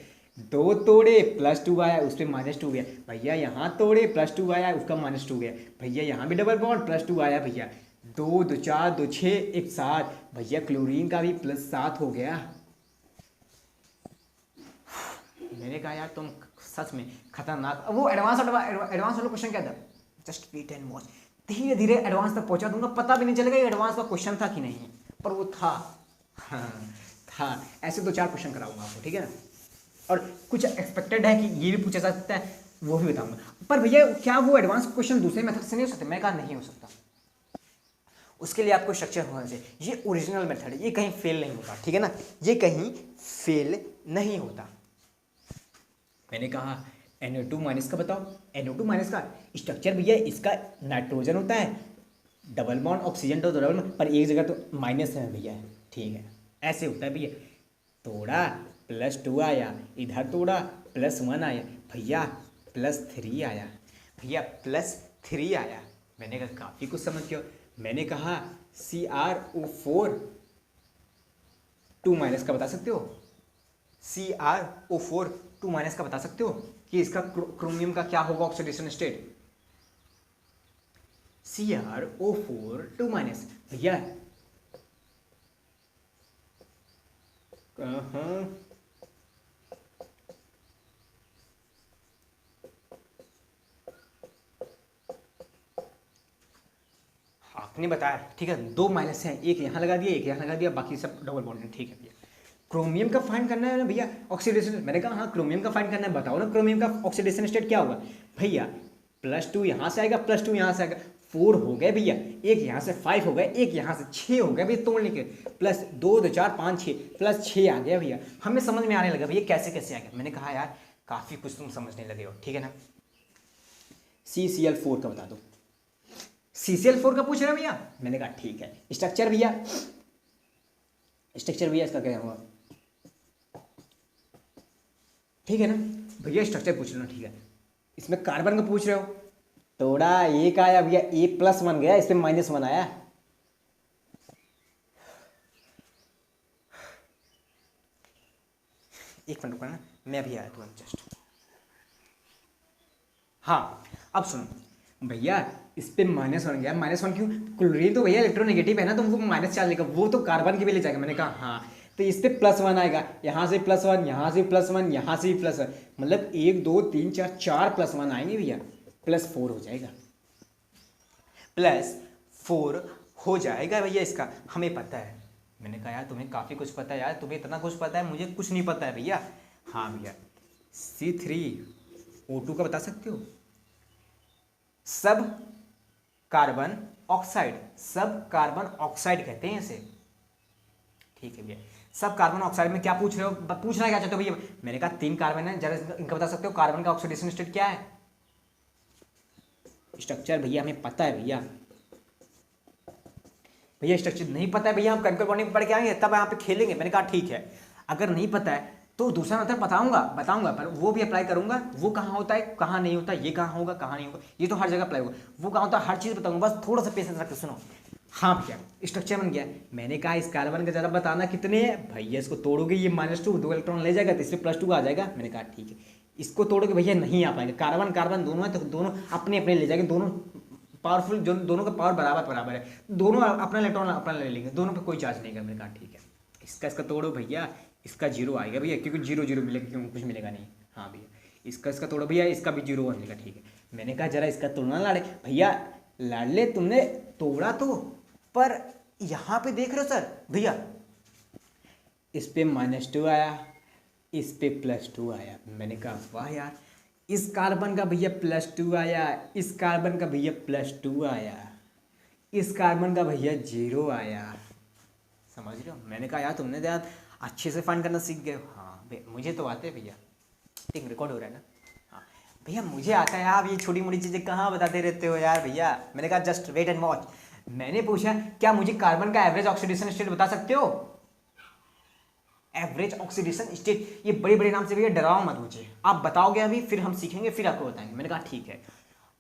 2 तोड़े +2 आया, उस पर -2 गया भैया। यहाँ तोड़े +2 आया, उसका -2 गया भैया। यहाँ भी डबल बॉन्ड +2 आया भैया। 2 2 4 2 6 1 7 भैया, क्लोरीन का भी +7 हो गया। मैंने कहा यार तुम सच में खतरनाक। वो एडवांस वाला क्वेश्चन क्या था? जस्ट वेट एंड वॉच, धीरे धीरे एडवांस तक पहुंचा दूंगा, पता भी नहीं चलेगा ये एडवांस का क्वेश्चन था कि नहीं, पर वो था। हाँ था, ऐसे 2 4 क्वेश्चन कराऊंगा आपको। ठीक है ना, और कुछ एक्सपेक्टेड है कि ये भी पूछा जा सकता है, वो भी बताऊंगा। पर भैया क्या वो एडवांस क्वेश्चन दूसरे मेथड से नहीं हो सकते? मैं कहा नहीं हो सकता, उसके लिए आपको स्ट्रक्चर होना चाहिए। ये ओरिजिनल मेथड है, ये कहीं फेल नहीं होता। ठीक है ना, ये कहीं फेल नहीं होता। मैंने कहा NO2 माइनस का बताओ। NO2 माइनस का स्ट्रक्चर भैया, इसका नाइट्रोजन होता है, डबल बॉन्ड ऑक्सीजन तो डबल बॉन्ड, पर एक जगह तो माइनस है भैया। ठीक है, ऐसे होता है भैया। तोड़ा +2 आया, इधर तोड़ा +1 आया भैया, +3 आया भैया, +3 आया। मैंने कहा काफ़ी कुछ समझ गया। मैंने कहा CrO4 2 माइनस का बता सकते हो? CrO4 2 माइनस का बता सकते हो कि इसका क्रोमियम का क्या होगा ऑक्सीडेशन स्टेट? CrO4 2 माइनस भैया, आपने बताया। ठीक है, 2 माइनस है, एक यहाँ लगा दिया, एक यहाँ लगा दिया, बाकी सब डबल बॉन्ड है। ठीक है भैया, क्रोमियम का फाइंड करना है ना भैया ऑक्सीडेशन। मैंने कहा हाँ, क्रोमियम का फाइंड करना है, बताओ ना क्रोमियम का ऑक्सीडेशन स्टेट क्या होगा? भैया +2 यहाँ से आएगा, +2 यहाँ से आएगा, 4 हो गए भैया, एक यहाँ से 5 हो गए, एक यहाँ से 6 हो गए भैया, तोड़ने के +2 2 4 5 6 +6 आ गया भैया। हमें समझ में आने लगा भैया कैसे कैसे आ गया। मैंने कहा यार काफ़ी कुछ तुम समझने लगे हो। ठीक है ना, CCl4 का बता दो। CCl4 का पूछ रहे हो भैया? मैंने कहा ठीक है। स्ट्रक्चर भैया, स्ट्रक्चर भैया इसका क्या होगा? ठीक है ना भैया, स्ट्रक्चर पूछ रहे हो? ठीक है, इसमें कार्बन का पूछ रहे हो? तोड़ा 1 आया भैया, A+1 गया, इसमें -1 आया। एक मिनट रुकना, मैं अभी आया तुरंत जस्ट। हाँ अब सुनो भैया, इस पे -1 गया। -1 क्यों? क्लोरीन तो भैया इलेक्ट्रोनेगेटिव है ना, तो वो माइनस चार्ज लेगा, वो तो कार्बन के भी ले जाएगा। मैंने कहा हाँ, तो इस पे +1 आएगा, यहाँ से +1, यहाँ से +1, यहाँ से भी +1, मतलब 1 2 3 4 4 +1 आएंगे भैया, +4 हो जाएगा। +4 हो जाएगा भैया, इसका हमें पता है। मैंने कहा यार तुम्हें काफ़ी कुछ पता है यार, तुम्हें इतना कुछ पता है, मुझे कुछ नहीं पता है भैया। हाँ भैया, C3O2 का बता सकते हो? सब कार्बन ऑक्साइड, सब कार्बन ऑक्साइड कहते हैं इसे। ठीक है भैया, सब कार्बन ऑक्साइड में क्या पूछ रहे हो, पूछना क्या चाहते हो भैया? मैंने कहा 3 कार्बन है, जरा इनका बता सकते हो कार्बन का ऑक्सीडेशन स्टेट क्या है? स्ट्रक्चर भैया हमें पता है भैया, भैया स्ट्रक्चर नहीं पता है भैया, हम केमिकल बॉन्डिंग पढ़ के आएंगे तब यहाँ पे खेलेंगे। मैंने कहा ठीक है, अगर नहीं पता है तो दूसरा मेथड बताऊंगा पर वो भी अप्लाई करूंगा। वो कहाँ होता है कहाँ नहीं होता, ये कहाँ होगा कहाँ नहीं होगा, ये तो हर जगह अप्लाई होगा। वो कहाँ होता है हर चीज़ बताऊंगा, बस थोड़ा सा पेशेंस रख के सुनो। हाँ भैया स्ट्रक्चर बन गया। मैंने कहा इस कार्बन का जरा बताना कितने हैं भैया, इसको तोड़ोगे ये -2 2 इलेक्ट्रॉन ले जाएगा तो इसमें +2 आ जाएगा। मैंने कहा ठीक है, इसको तोड़ोगे भैया नहीं आ पाएंगे, कार्बन कार्बन दोनों है तो दोनों अपने अपने ले जाएंगे, दोनों पावरफुल, जो दोनों का पावर बराबर है, दोनों अपना इलेक्ट्रॉन अपना ले लेंगे, दोनों पे कोई चार्ज नहीं है। मैंने कहा ठीक है, इसका तोड़ो भैया, इसका 0 आएगा भैया, क्योंकि 0 0 मिलेगा, क्योंकि कुछ मिलेगा नहीं। हाँ भैया इसका तोड़ो भैया, इसका भी 0 मिलेगा। ठीक है, मैंने कहा जरा इसका तोड़ना लाड़े भैया। लाडले तुमने तोड़ा तो, पर यहाँ पे देख रहे हो सर भैया, इस पे -2 आया, इस पे +2 आया। मैंने कहा वाह यार, इस कार्बन का भैया +2 आया, इस कार्बन का भैया +2 आया, इस कार्बन का भैया 0 आया। समझ रहे हो? मैंने कहा यार तुमने तो यार अच्छे से फाइंड करना सीख गए हो। हाँ मुझे तो आते भैया, ठीक रिकॉर्ड हो रहा है ना? हाँ भैया मुझे आता है, आप ये छोटी मोटी चीज़ें कहाँ बताते रहते हो यार भैया। मैंने कहा जस्ट वेट एंड वॉच। मैंने पूछा क्या मुझे कार्बन का एवरेज ऑक्सीडेशन स्टेट बता सकते हो? एवरेज ऑक्सीडेशन स्टेट, ये बड़े बड़े नाम से भैया डराओ मत मुझे, आप बताओगे अभी फिर हम सीखेंगे फिर आपको बताएंगे। मैंने कहा ठीक है,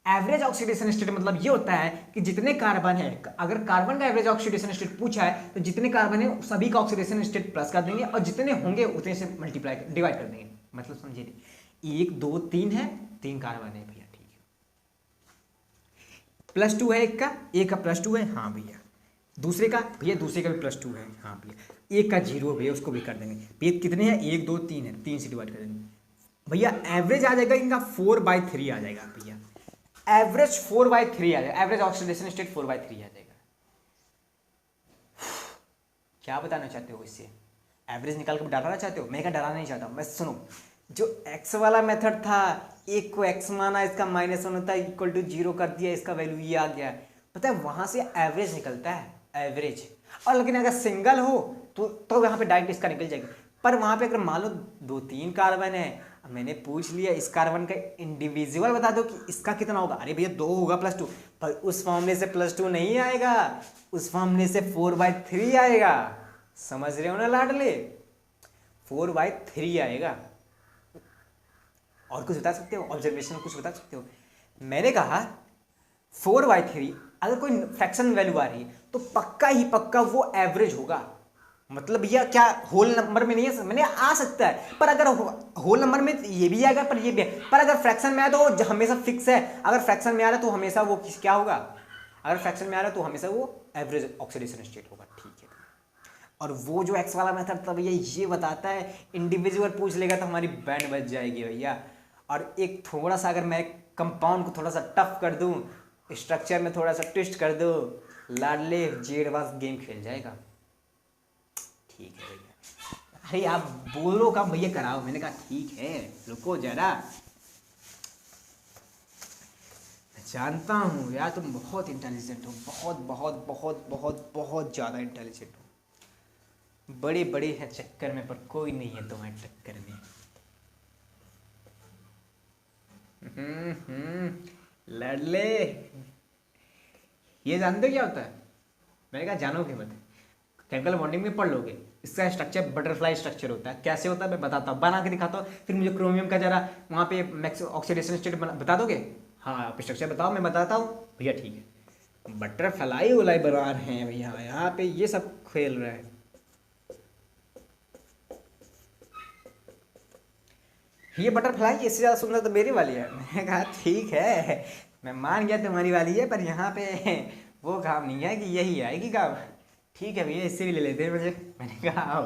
एवरेज ऑक्सीडेशन स्टेट मतलब ये होता है कि जितने कार्बन है, अगर कार्बन का एवरेज ऑक्सीडेशन स्टेट पूछा है तो जितने कार्बन है सभी का ऑक्सीडेशन स्टेट प्लस कर देंगे और जितने होंगे उतने से मल्टीप्लाई डिवाइड कर देंगे। मतलब समझिए 1 2 3 है, 3 कार्बन है भैया, ठीक है। +2 है एक का +2 है, हाँ भैया। दूसरे का भैया, दूसरे का भी +2 है, हाँ भैया। एक का 0 भैया, उसको भी कर देंगे भैया। कितने हैं? 1 2 3 है, 3 से डिवाइड कर देंगे भैया। एवरेज आ जाएगा इनका 4/3 आ जाएगा भैया, एवरेज 4/3 आ जाएगा, एवरेज ऑक्सीडेशन स्टेट 4/3 आ जाएगा। क्या बताना चाहते हो इससे? एवरेज निकाल कर डराना चाहते हो? मैं क्या डराना नहीं चाहता, मैं सुनो, जो x वाला मेथड था, एक को x माना, इसका -1 होता है =0 कर दिया, इसका वैल्यू ये आ गया। पता है वहां से एवरेज निकलता है, एवरेज। और लेकिन अगर सिंगल हो तो यहाँ पे डायरेक्ट इसका निकल जाएगा। पर वहां पे अगर मान लो 2 3 कार्बन है, मैंने पूछ लिया इस कार्बन का इंडिविजुअल बता दो कि इसका कितना होगा। अरे भैया 2 होगा +2, पर उस फॉर्मूले से +2 नहीं आएगा, उस फॉर्मूले से 4/3 आएगा। समझ रहे हो ना लाडले? 4/3 आएगा। और कुछ बता सकते हो? ऑब्जर्वेशन कुछ बता सकते हो? मैंने कहा 4/3 अगर कोई फ्रैक्शन वैल्यू आ रही है तो पक्का ही पक्का वो एवरेज होगा। मतलब भैया क्या होल नंबर में नहीं है, मैंने आ सकता है, पर अगर होल नंबर में ये भी आएगा पर ये भी है, पर अगर फ्रैक्शन में आया तो वो हमेशा फिक्स है। अगर फ्रैक्शन में आ रहा है तो हमेशा वो क्या होगा? अगर फ्रैक्शन में आ रहा है तो हमेशा वो एवरेज ऑक्सीडेशन स्टेट होगा, ठीक है। और वो जो एक्स वाला मेथड था भैया ये बताता है, इंडिविजुअल पूछ लेगा तो हमारी बैंड बच जाएगी भैया। और एक थोड़ा सा अगर मैं कंपाउंड को थोड़ा सा टफ कर दूं, स्ट्रक्चर में थोड़ा सा ट्विस्ट कर दूं, लाडले जेडवास गेम खेल जाएगा। ठीक है भैया, अरे आप बोलो काम भैया कराओ। मैंने कहा ठीक है, रुको जरा, जानता हूँ यार तुम बहुत इंटेलिजेंट हो, बहुत बहुत बहुत बहुत बहुत ज़्यादा इंटेलिजेंट हो। बड़े बड़े हैं चक्कर में, पर कोई नहीं है तुम्हारे टक्कर में। लड़ले, ये जानते हो क्या होता है? मैंने कहा जानोगे मत, केमिकल बॉन्डिंग में पढ़ लोगे। इसका स्ट्रक्चर बटरफ्लाई स्ट्रक्चर होता है। कैसे होता है मैं बताता हूँ, बना के दिखाता हूँ, फिर मुझे क्रोमियम का जरा वहाँ पे मैक्स ऑक्सीडेशन स्टेट बता दोगे? हाँ आप स्ट्रक्चर बताओ, मैं बताता हूँ भैया। ठीक है, बटरफ्लाई उलाई बना रहे हैं भैया, यहाँ पे ये सब खेल रहे हैं। ये बटरफ्लाई इससे ज़्यादा सुंदर तो मेरी वाली है। मैंने कहा ठीक है, मैं मान गया तुम्हारी वाली है, पर यहाँ पे वो काम नहीं है कि यही आएगी काम। ठीक है भैया, इससे भी ले लेते हैं मुझे। मैंने कहा आओ,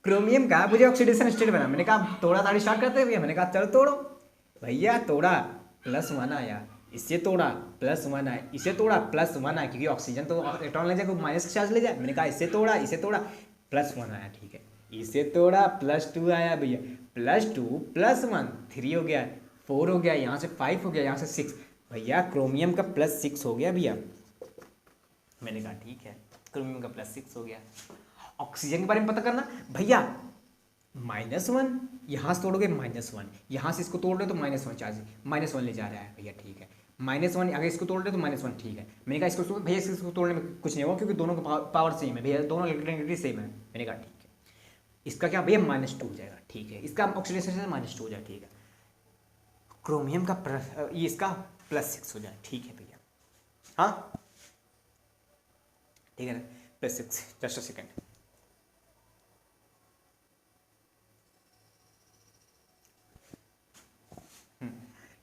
क्रोमियम का मुझे ऑक्सीडेशन स्टेट बना। मैंने कहा तोड़ा ताड़ी स्टार्ट करते हैं भैया। मैंने कहा चलो तोड़ो भैया। तोड़ा +1 आया, इससे तोड़ा +1 आया, इसे तोड़ा +1 आया, क्योंकि ऑक्सीजन तो इलेक्ट्रॉन ले जाए, माइनस चार्ज ले जाए। मैंने कहा इसे तोड़ा +1 आया, ठीक है। इसे तोड़ा +2 आया भैया, +2 +1 3 हो गया, 4 हो गया, यहाँ से 5 हो गया, यहाँ से 6, भैया क्रोमियम का +6 हो गया भैया। मैंने कहा ठीक है, क्रोमियम का +6 हो गया। ऑक्सीजन के बारे में पता करना भैया, -1 यहाँ से तोड़ोगे -1, यहाँ से इसको तोड़ रहे हो तो -1 चार्ज, -1 ले जा रहा है भैया, ठीक है। -1 अगर इसको तोड़ रहे हो तो -1, ठीक है। मैंने कहा इसको भैया इसको तोड़ने में कुछ नहीं होगा क्योंकि दोनों का पावर सेम है भैया, दोनों इलेक्ट्रोनेगेटिविटी सेम है। मैंने कहा ठीक है, इसका क्या भैया -2 हो जाएगा, ठीक है। इसका ऑक्सीडेशन -2 हो जाएगा, ठीक है। क्रोमियम का ये इसका +6 हो जाए, ठीक है भैया, हाँ ठीक है ना, +6। जस्ट अ सेकेंड,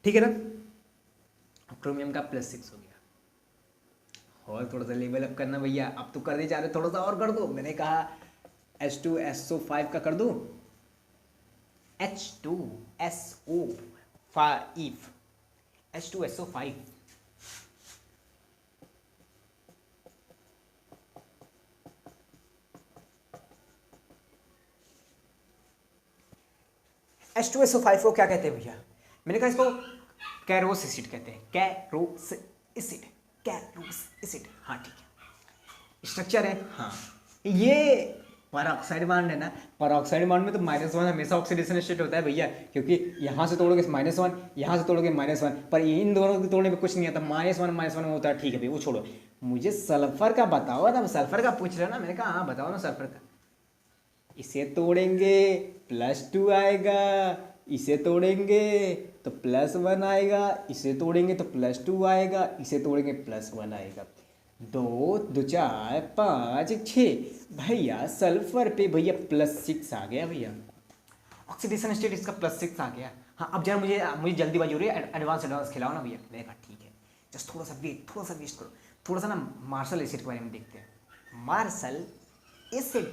ठीक है ना, क्रोमियम का +6 हो गया। और थोड़ा सा लेवल अप करना भैया, अब तो कर दे जा रहे, थोड़ा सा और कर दो। मैंने कहा H2SO5 का कर दो, H2SO5, H2SO5, H2SO5 को क्या कहते हैं भैया? मैंने कहा इसको कैरोस एसिड कहते हैं, कैरोस एसिड, कैरोस एसिड, हाँ ठीक है। स्ट्रक्चर है, हाँ ये परऑक्साइड बॉन्ड है ना, परऑक्साइड बॉन्ड में तो -1 हमेशा ऑक्सीडेशन स्टेट होता है भैया, क्योंकि यहाँ से तोड़ोगे -1, यहाँ से तोड़ोगे -1, पर इन दोनों को तोड़ने में कुछ नहीं आता, -1 में होता है, ठीक है भाई वो छोड़ो। मुझे सल्फर का बताओ ना, सल्फर का पूछ रहे ना, मैंने कहा हाँ बताओ ना सल्फर का। इसे तोड़ेंगे +2 आएगा, इसे तोड़ेंगे तो +1 आएगा, इसे तोड़ेंगे तो +2 आएगा, इसे तोड़ेंगे +1 आएगा। 2 2 4 5 6 भैया सल्फर पे भैया +6 आ गया भैया, ऑक्सीडेशन स्टेट इसका +6 आ गया। हाँ अब जरा मुझे जल्दीबाजी हो रही है, एडवांस खिलाओ ना भैया। मैंने कहा ठीक है, जस्ट थोड़ा सा वेस्ट करो, थोड़ा सा ना मार्शल एसिड के बारे में देखते हैं। मार्शल एसिड,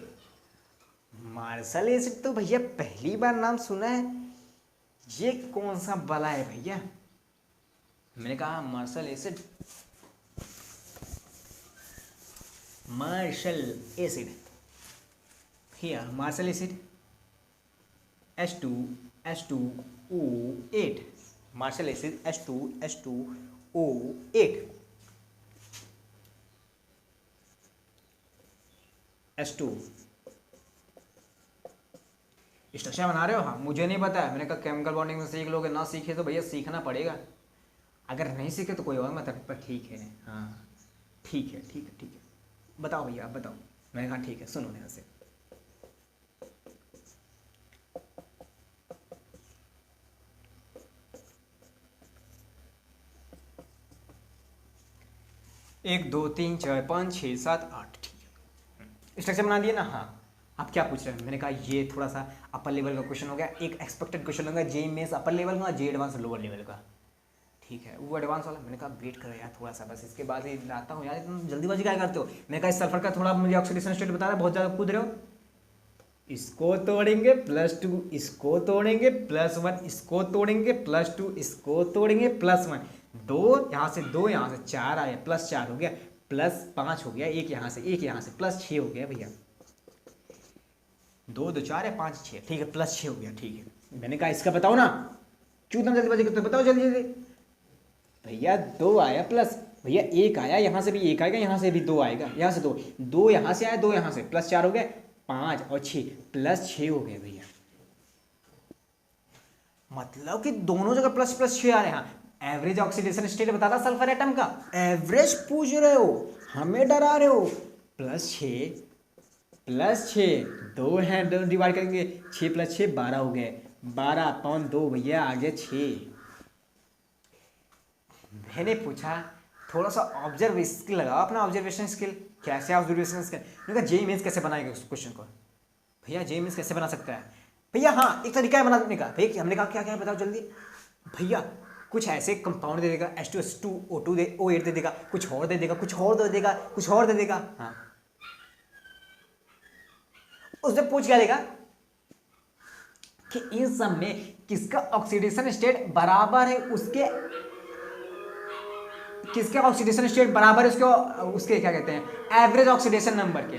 मार्शल एसिड तो भैया पहली बार नाम सुना है, ये कौन सा बला है भैया? मैंने कहा मार्शल एसिड, मार्शल एसिड भैया, Marshall acid H2O8, Marshall acid H2O8, H2 structure बना रहे हो? हाँ मुझे नहीं पता है, मैंने कहा केमिकल बॉन्डिंग में सीख लोगे, ना सीखे तो भैया सीखना पड़ेगा, अगर नहीं सीखे तो कोई और मतलब, पर ठीक है, हाँ ठीक है ठीक है ठीक है, बताओ भैया आप बताओ। मैंने कहा ठीक है, सुनो यहाँ से। एक 2 3 4 5 6 7 8, ठीक है, स्ट्रक्चर बना दिए ना। हाँ आप क्या पूछ रहे हैं? मैंने कहा ये थोड़ा सा अपर लेवल का क्वेश्चन हो गया, एक एक्सपेक्टेड क्वेश्चन होगा जे मेंस अपर लेवल का, जे एडवांस लोअर लेवल का, ठीक है वो एडवांस वाला। मैंने कहा वेट करो यार थोड़ा सा, बस इसके बाद ही लाता हूँ यार, तुम जल्दीबाजी क्या करते हो? मैंने कहा इस सल्फर का थोड़ा मुझे ऑक्सीडेशन स्टेट बता रहा है, बहुत ज़्यादा कूद रहे हो। इसको तोड़ेंगे +2, इसको तोड़ेंगे +1, इसको तोड़ेंगे +2, इसको तोड़ेंगे +1, 2 यहाँ से 2 यहाँ से 4 आया, +4 हो गया, +5 हो गया, एक यहाँ से +6 हो गया भैया, 2 2 4 है 5 6, ठीक है +6 हो गया, ठीक है। मैंने कहा इसका बताओ ना, क्यों तुम जल्दीबाजी करते हो, बताओ जल्दी जल्दी भैया। 2 आया प्लस भैया 1 आया, यहाँ से भी 1 आएगा, यहाँ से भी 2 आएगा, यहाँ से 2 यहाँ से आया, 2 यहाँ से, +4 हो गया, 5 और 6 +6 हो गए भैया। मतलब कि दोनों जगह +6 आ रहे हैं। एवरेज ऑक्सीडेशन स्टेट बता रहा सल्फर एटम का, एवरेज पूछ रहे हो, हमें डरा रहे हो। +6 2 हैं, 2 डिवाइड करेंगे, 6 + 6 12 हो गए, 12/2 भैया आ गया 6। मैंने पूछा थोड़ा सा ऑब्जर्व स्किल लगाओ, अपना ऑब्जर्वेशन स्किल। कैसे ऑब्जर्वेशन स्किल? मैंने कहा जेईई मेंस कैसे बनाएगा उस क्वेश्चन को? भैया जेईई मेंस कैसे बना सकता है भैया? हाँ एक तरीका है बनाने का भैया। हमने कहा क्या क्या है बताओ जल्दी भैया। कुछ ऐसे कंपाउंड दे देगा, H2SO2 O8 दे देगा, कुछ और दे देगा, कुछ और दे देगा, कुछ और दे देगा। हाँ उसमें पूछ क्या देगा कि इन सब में किसका ऑक्सीडेशन स्टेट बराबर है उसके, किसके ऑक्सीडेशन स्टेट बराबर है उसके क्या कहते हैं एवरेज ऑक्सीडेशन नंबर के।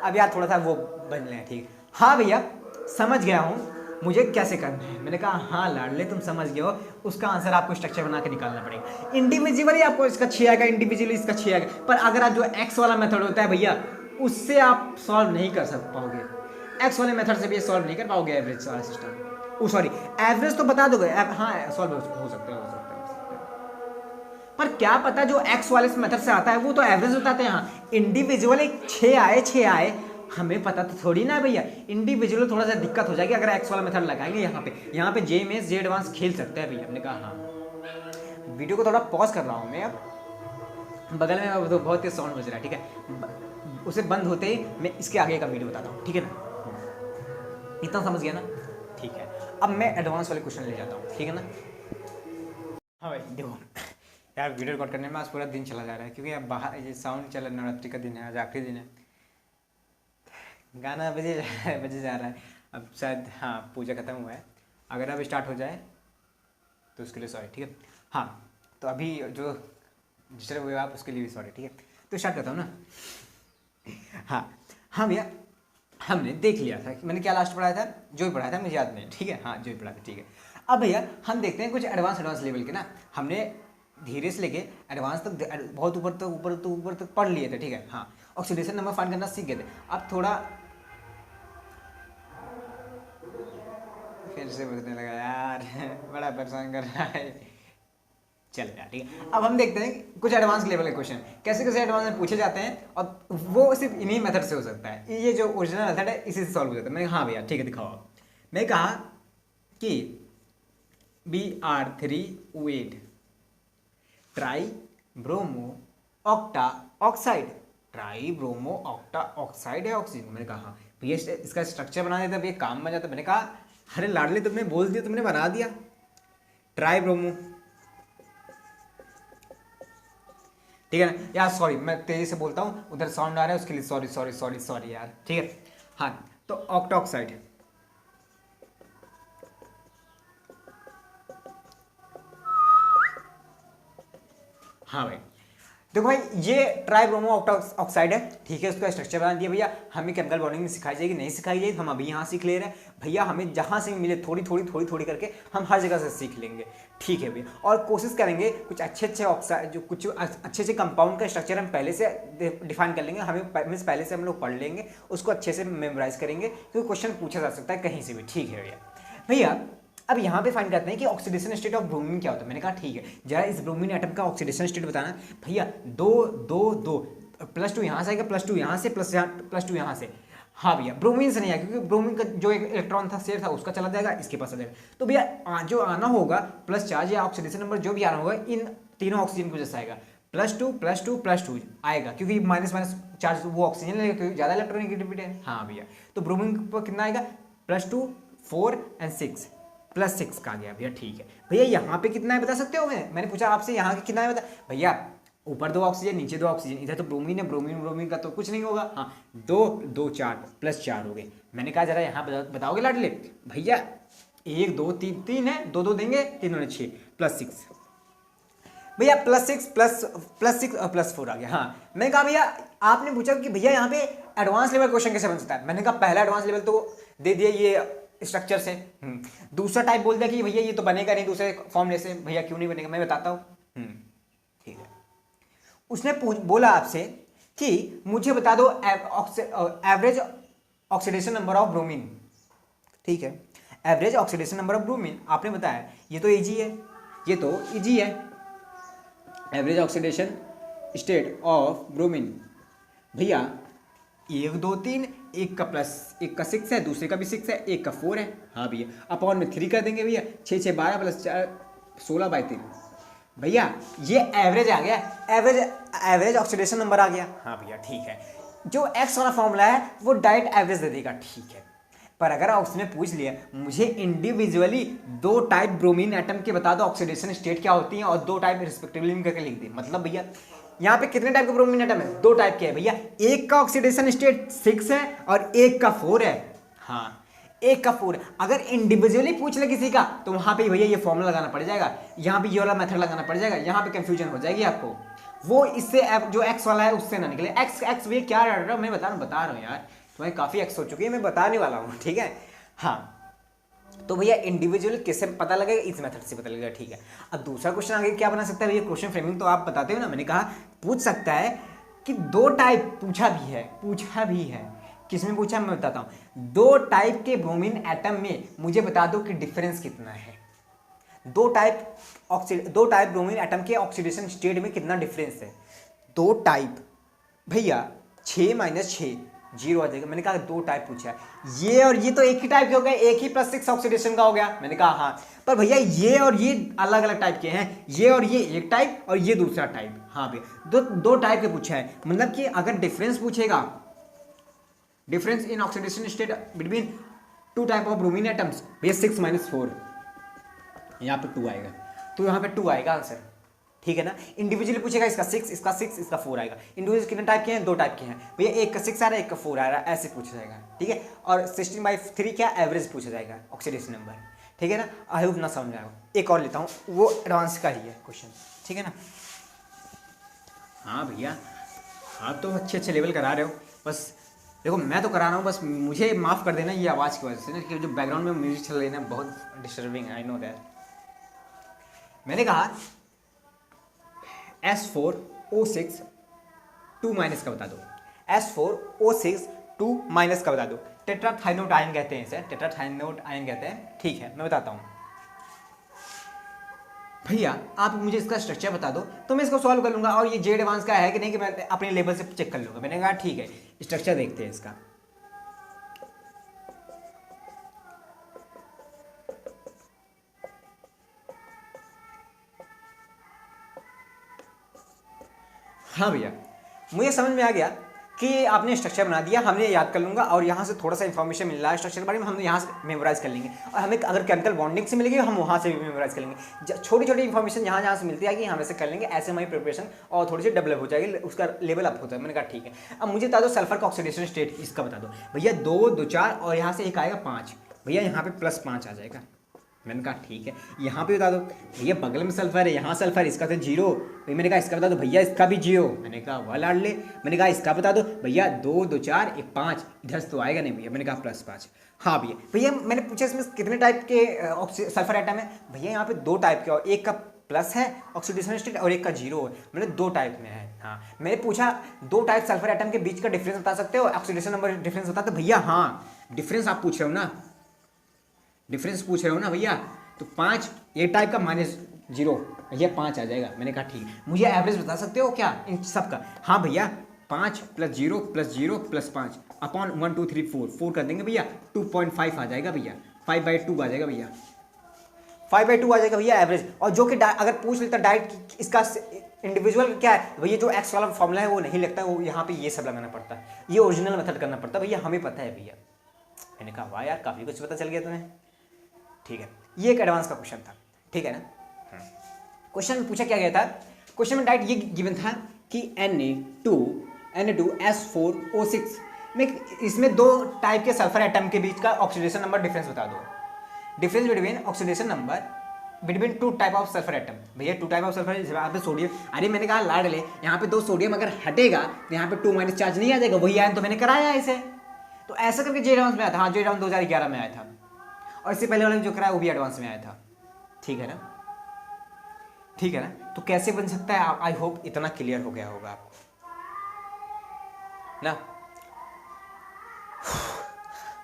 अब यार थोड़ा सा वो बन रहे हैं, ठीक। हाँ भैया समझ गया हूँ, मुझे कैसे करना है। मैंने कहा हाँ लाडले तुम समझ गए हो, उसका आंसर आपको स्ट्रक्चर बना के निकालना पड़ेगा। इंडिविजुअली आपको इसका 6 आएगा, इंडिविजुअली इसका 6 आएगा, पर अगर आप जो एक्स वाला मेथड होता है भैया उससे आप सॉल्व नहीं कर पाओगे। एक्स वाले मेथड से भी सॉल्व नहीं कर पाओगे एवरेज वाला सिस्टम। सॉरी एवरेज तो बता दोगे, हाँ सॉल्व हो सकता है। पर क्या पता जो एक्स वाले मेथड से आता है वो तो एवरेज बताते हैं। हाँ इंडिविजुअली 6 आए, हमें पता तो थोड़ी ना है भैया। इंडिविजुअल थोड़ा सा दिक्कत हो जाएगी अगर एक्स वाला मेथड लगाएंगे। यहाँ पे जे में जे एडवांस खेल सकते हैं भैया। हमने कहा हाँ। वीडियो को थोड़ा पॉज कर रहा हूँ मैं, अब बगल में तो बहुत तेज साउंड बज रहा है, ठीक है। उसे बंद होते ही मैं इसके आगे का वीडियो बताता हूँ, ठीक है ना। इतना समझ गया ना, ठीक है। अब मैं एडवांस वाले क्वेश्चन ले जाता हूँ, ठीक है ना। हाँ भाई देखो यार, वीडियो रिकॉर्ड करने में आज पूरा दिन चला जा रहा है क्योंकि अब बाहर ये साउंड चल, नवरात्रि का दिन है, आज आखिरी दिन है, गाना बजे जा रहा है। अब शायद हाँ पूजा खत्म हुआ है, अगर अब स्टार्ट हो जाए तो उसके लिए सॉरी, ठीक है। हाँ तो अभी जो जिससे हुए आप उसके लिए भी सॉरी, ठीक है। तो स्टार्ट करता हूँ ना। हाँ भैया हमने देख लिया था, मैंने क्या लास्ट पढ़ाया था, जो भी पढ़ाया था मुझे याद नहीं, ठीक है। हाँ जो भी पढ़ाया था, ठीक है। अब भैया हम देखते हैं कुछ एडवांस लेवल के ना। हमने धीरे से लेके एडवांस तक बहुत ऊपर तक पढ़ लिए थे, ठीक है। हाँ ऑक्सीडेशन नंबर फाइंड करना सीख गए थे। अब थोड़ा फिर से बजने लगा यार बड़ा परेशान कर रहा है, चल यार ठीक है। अब हम देखते हैं कुछ एडवांस लेवल के क्वेश्चन कैसे कैसे एडवांस में पूछे जाते हैं, और वो सिर्फ इन्हीं मेथड से हो सकता है। ये जो ओरिजिनल मेथड है इसी से सॉल्व हो जाता है। मैंने हाँ भैया ठीक है दिखाओ। मैं कहा कि Br3O8 try bromo octa oxide, try bromo octa oxide है ऑक्सीजन। मैंने कहा भैया इसका स्ट्रक्चर बना देता भैया काम बन जाता। मैंने कहा अरे लाडली तुमने बोल दिया, तुमने बना दिया ट्राई ब्रोमो, ठीक है ना यार। सॉरी मैं तेजी से बोलता हूँ, उधर साउंड आ रहा है उसके लिए सॉरी यार, ठीक है। हाँ तो ऑक्टा ऑक्साइड, हाँ भाई देखो भाई ये ट्राइब्रोमो ऑक्साइड है, ठीक है। उसका स्ट्रक्चर बना दिया भैया। हमें केमिकल बॉन्डिंग में सिखाई जाएगी नहीं सिखाई जाएगी, हम अभी यहाँ सीख ले रहे हैं भैया। हमें जहाँ से मिले थोड़ी करके हम हर जगह से सीख लेंगे, ठीक है भैया। और कोशिश करेंगे कुछ अच्छे ऑक्साइड, जो कुछ अच्छे कंपाउंड का स्ट्रक्चर हम पहले से डिफाइन कर लेंगे। हमें पहले से हम लोग पढ़ लेंगे, उसको अच्छे से मेमोराइज करेंगे क्योंकि क्वेश्चन पूछा जा सकता है कहीं से भी, ठीक है भैया। अब यहाँ पे फाइंड करते हैं कि ऑक्सीडेशन स्टेट ऑफ ब्रोमीन क्या होता है। मैंने कहा ठीक है जरा इस ब्रोमीन एटम का ऑक्सीडेशन स्टेट बताना भैया। 2 +2 यहाँ से आएगा, +2 यहाँ से, +2 यहाँ से। हाँ भैया ब्रोमीन से नहीं आया क्योंकि ब्रोमीन का जो एक इलेक्ट्रॉन था शेयर था उसका चला जाएगा, इसके पास आ जाएगा। तो भैया जो आना होगा प्लस चार्ज या ऑक्सीडेशन नंबर जो भी आना होगा इन तीनों ऑक्सीजन की वजह से आएगा। +2 आएगा क्योंकि माइनस चार्ज वो ऑक्सीजन लेगा क्योंकि ज़्यादा इलेक्ट्रॉनिक है। हाँ भैया तो ब्रोमीन पर कितना आएगा +2 4 and 6 +6 का आ गया भैया, ठीक है भैया। यहाँ पे कितना है बता सकते हो? मैंने पूछा आपसे यहाँ के कितना है बता भैया। ऊपर 2 ऑक्सीजन नीचे 2 ऑक्सीजन, इधर तो ब्रोमीन है, ब्रोमीन का तो कुछ नहीं होगा। हाँ 2 4 +4 हो गए। मैंने कहा जरा यहाँ बताओगे लाडले भैया। 1 2 3 है, 2 देंगे, 3 और 6 +6 भैया, +6 और +4 आ गया। हाँ मैंने कहा भैया आपने पूछा कि भैया यहाँ पे एडवांस लेवल क्वेश्चन कैसे बन सकता है। मैंने कहा पहला एडवांस लेवल तो दे दिया ये स्ट्रक्चर से, दूसरा टाइप बोल दिया कि भैया ये तो बनेगा नहीं दूसरे फॉर्मूले से। भैया क्यों नहीं बनेगा मैं बताता हूँ, ठीक है। उसने बोला आपसे कि मुझे बता दो average oxidation number of bromine, ठीक है। Average oxidation number of bromine आपने बताया ये तो इजी है, average oxidation state of bromine भैया 1 2 3, एक का 6 है, दूसरे का भी 6 है, एक का 4 है। हाँ भैया अपॉन में 3 कर देंगे भैया। 6 6 12 +4 16/3 भैया ये एवरेज आ गया, एवरेज ऑक्सीडेशन नंबर आ गया। हाँ भैया ठीक है। जो एक्स वाला फॉर्मूला है वो डायरेक्ट एवरेज दे देगा, ठीक है। पर अगर उसने पूछ लिया मुझे इंडिविजुअली 2 टाइप ब्रोमीन एटम के बता दो ऑक्सीडेशन स्टेट क्या होती है और 2 टाइप रिस्पेक्टिवली करके लिख दे, मतलब भैया यहाँ पे कितने टाइप के ब्रोमीन एटम है? 2 टाइप के है भैया। एक का ऑक्सीडेशन स्टेट 6 है और एक का 4 है। हाँ एक का 4 है। अगर इंडिविजुअली पूछ ले किसी का तो वहां पे भैया ये फॉर्मूला लगाना पड़ जाएगा, यहाँ पे ये वाला मेथड लगाना पड़ जाएगा, यहाँ पे कंफ्यूजन हो जाएगी आपको। वो इससे जो एक्स वाला है उससे ना निकले। एक्स भैया क्या रह रहा है मैं बता रहा हूँ यार, तुम्हें काफी एक्स हो चुकी है, मैं बताने वाला हूँ, ठीक है। हाँ तो भैया इंडिविजुअल किससे पता लगेगा, इस मेथड से पता लगेगा, ठीक है। अब दूसरा क्वेश्चन आगे क्या बना सकता है भैया, क्वेश्चन फ्रेमिंग तो आप बताते हो ना, मैंने कहा पूछ सकता है कि दो टाइप पूछा भी है, किसमें पूछा मैं बताता हूँ, दो टाइप के ब्रोमीन एटम में मुझे बता दो कि डिफरेंस कितना है। दो टाइप ब्रोमीन एटम के ऑक्सीडेशन स्टेट में कितना डिफरेंस है। दो टाइप भैया 6 - 6 0 आ जाएगा। मैंने कहा दो टाइप पूछा है, ये और ये तो एक ही टाइप के हो गए, एक ही +6 ऑक्सीडेशन का हो गया। मैंने कहा हाँ, पर भैया ये और ये अलग अलग टाइप के हैं, ये और ये एक टाइप और ये दूसरा टाइप। हाँ भैया दो टाइप के पूछा है, मतलब कि अगर डिफरेंस पूछेगा, difference in oxidation state between two type of bromine atoms, भैया 6 - 4 यहाँ पे 2 आएगा, तो यहाँ पे 2 आएगा आंसर, ठीक है ना। इंडिविजुअली पूछेगा इसका 6, इसका 6, इसका 4 आएगा। इंडिविजुअल कितने टाइप के हैं, दो टाइप के हैं भैया, एक का 6 आ रहा है, एक का 4 आ रहा है, ऐसे पूछा जाएगा, ठीक है। और 16/3 क्या एवरेज पूछा जाएगा ऑक्सीडेशन नंबर, ठीक है ना। आई होप ना समझ आएगा। एक और लेता हूँ, वो एडवांस का ही है क्वेश्चन, ठीक है ना। हाँ भैया आप तो अच्छे लेवल करा रहे हो, बस देखो मैं तो करा रहा हूँ, बस मुझे माफ़ कर देना ये आवाज़ की वजह से ना, कि जो बैकग्राउंड में म्यूजिक चल रही है ना बहुत डिस्टर्बिंग है, आई नो दैट। मैंने कहा S4O6 2 माइनस का बता दो, S4O6 2 माइनस का बता दो। टेट्राथाइनोट आयन कहते हैं इसे, टेट्राथाइनोट आयन कहते हैं, ठीक है मैं बताता हूँ। भैया आप मुझे इसका स्ट्रक्चर बता दो तो मैं इसको सॉल्व कर लूँगा, और ये जेड एडवांस का है कि नहीं कि मैं अपने लेवल से चेक कर लूँगा। मैंने कहा ठीक है स्ट्रक्चर देखते हैं इसका। हाँ भैया मुझे समझ में आ गया कि आपने स्ट्रक्चर बना दिया, हमने याद कर लूँगा, और यहाँ से थोड़ा सा इन्फॉर्मेशन मिल रहा है स्ट्रक्चर के बारे में, हम यहाँ से मेमोराइज कर लेंगे, और हमें अगर केमिकल बॉन्डिंग से मिलेगी हम वहाँ से भी मेमोराइज कर लेंगे। छोटी छोटी इन्फॉर्मेशन जहाँ से मिलती है कि हम ऐसे कर लेंगे, ऐसे हमारी प्रिपरेशन और थोड़ी सी डेवलप हो जाएगी, उसका लेवल अप होता है। मैंने कहा ठीक है। अब मुझे बता दो सल्फर का ऑक्सीडेशन स्टेट इसका बता दो भैया, 2 2 4 और यहाँ से एक आएगा 5, भैया यहाँ पे +5 आ जाएगा। मैंने कहा ठीक है। यहाँ पे बता दो भैया बगल में सल्फर है, यहाँ सल्फर, इसका तो 0। भाई मैंने कहा इसका बता दो भैया, इसका भी 0। मैंने कहा वाह लाडले। मैंने कहा इसका बता दो भैया, 2 2 4 1 5, इधर से तो आएगा नहीं भैया। मैंने कहा +5। हाँ भैया भैया मैंने पूछा इसमें कितने टाइप के सल्फर आइटम है, भैया यहाँ पे 2 टाइप के, और एक का प्लस है ऑक्सीडेशन स्टेट और एक का 0 है, मतलब 2 टाइप में है। हाँ मैंने पूछा 2 टाइप सल्फर आइटम के बीच का डिफरेंस बता सकते हो, ऑक्सीडेशन नंबर डिफरेंस बता, तो भैया हाँ डिफरेंस आप पूछ रहे हो ना, डिफरेंस पूछ रहे हो ना भैया, तो 5 ये टाइप का -0 भैया 5 आ जाएगा। मैंने कहा ठीक। मुझे एवरेज बता सकते हो क्या इन सब का, हाँ भैया 5 + 0 + 0 + 5 अपॉन 1 2 3 4 कर देंगे भैया, 2.5 आ जाएगा भैया, 5/2 आ जाएगा भैया, 5/2 आ जाएगा भैया एवरेज। और जो कि अगर पूछ लेता डायरेक्ट इसका इंडिविजुअल क्या है भैया, जो एक्स वाला फॉर्मूला है वो नहीं लगता, वो यहाँ पे ये सब लगाना पड़ता है, ये ओरिजिनल मेथड करना पड़ता है भैया, हमें पता है भैया। मैंने कहा वाह यार काफ़ी कुछ पता चल गया तुम्हें, ठीक है। ये एक एडवांस का क्वेश्चन था, ठीक है ना। क्वेश्चन में पूछा क्या गया था, क्वेश्चन में डायरेक्ट ये गिवन था कि Na2S4O6 में इसमें 2 टाइप के सल्फर एटम के बीच का ऑक्सीडेशन नंबर डिफरेंस बता दो, difference between oxidation number between 2 type of sulphur atom. भैया 2 टाइप ऑफ सल्फर, यहाँ पे सोडियम, अरे मैंने कहा लाड ले, यहाँ पे 2 सोडियम अगर हटेगा तो यहाँ पे 2- चार्ज नहीं आ जाएगा, वही आयन तो मैंने कराया है इसे, तो ऐसा करके जे एडवांस में आया था। हाँ जे एडवांस 2011 में आया था, और इससे पहले वाला जो कराया वो भी एडवांस में आया था, ठीक है ना, ठीक है ना। तो कैसे बन सकता है, आई होप इतना क्लियर हो गया होगा आपको ना।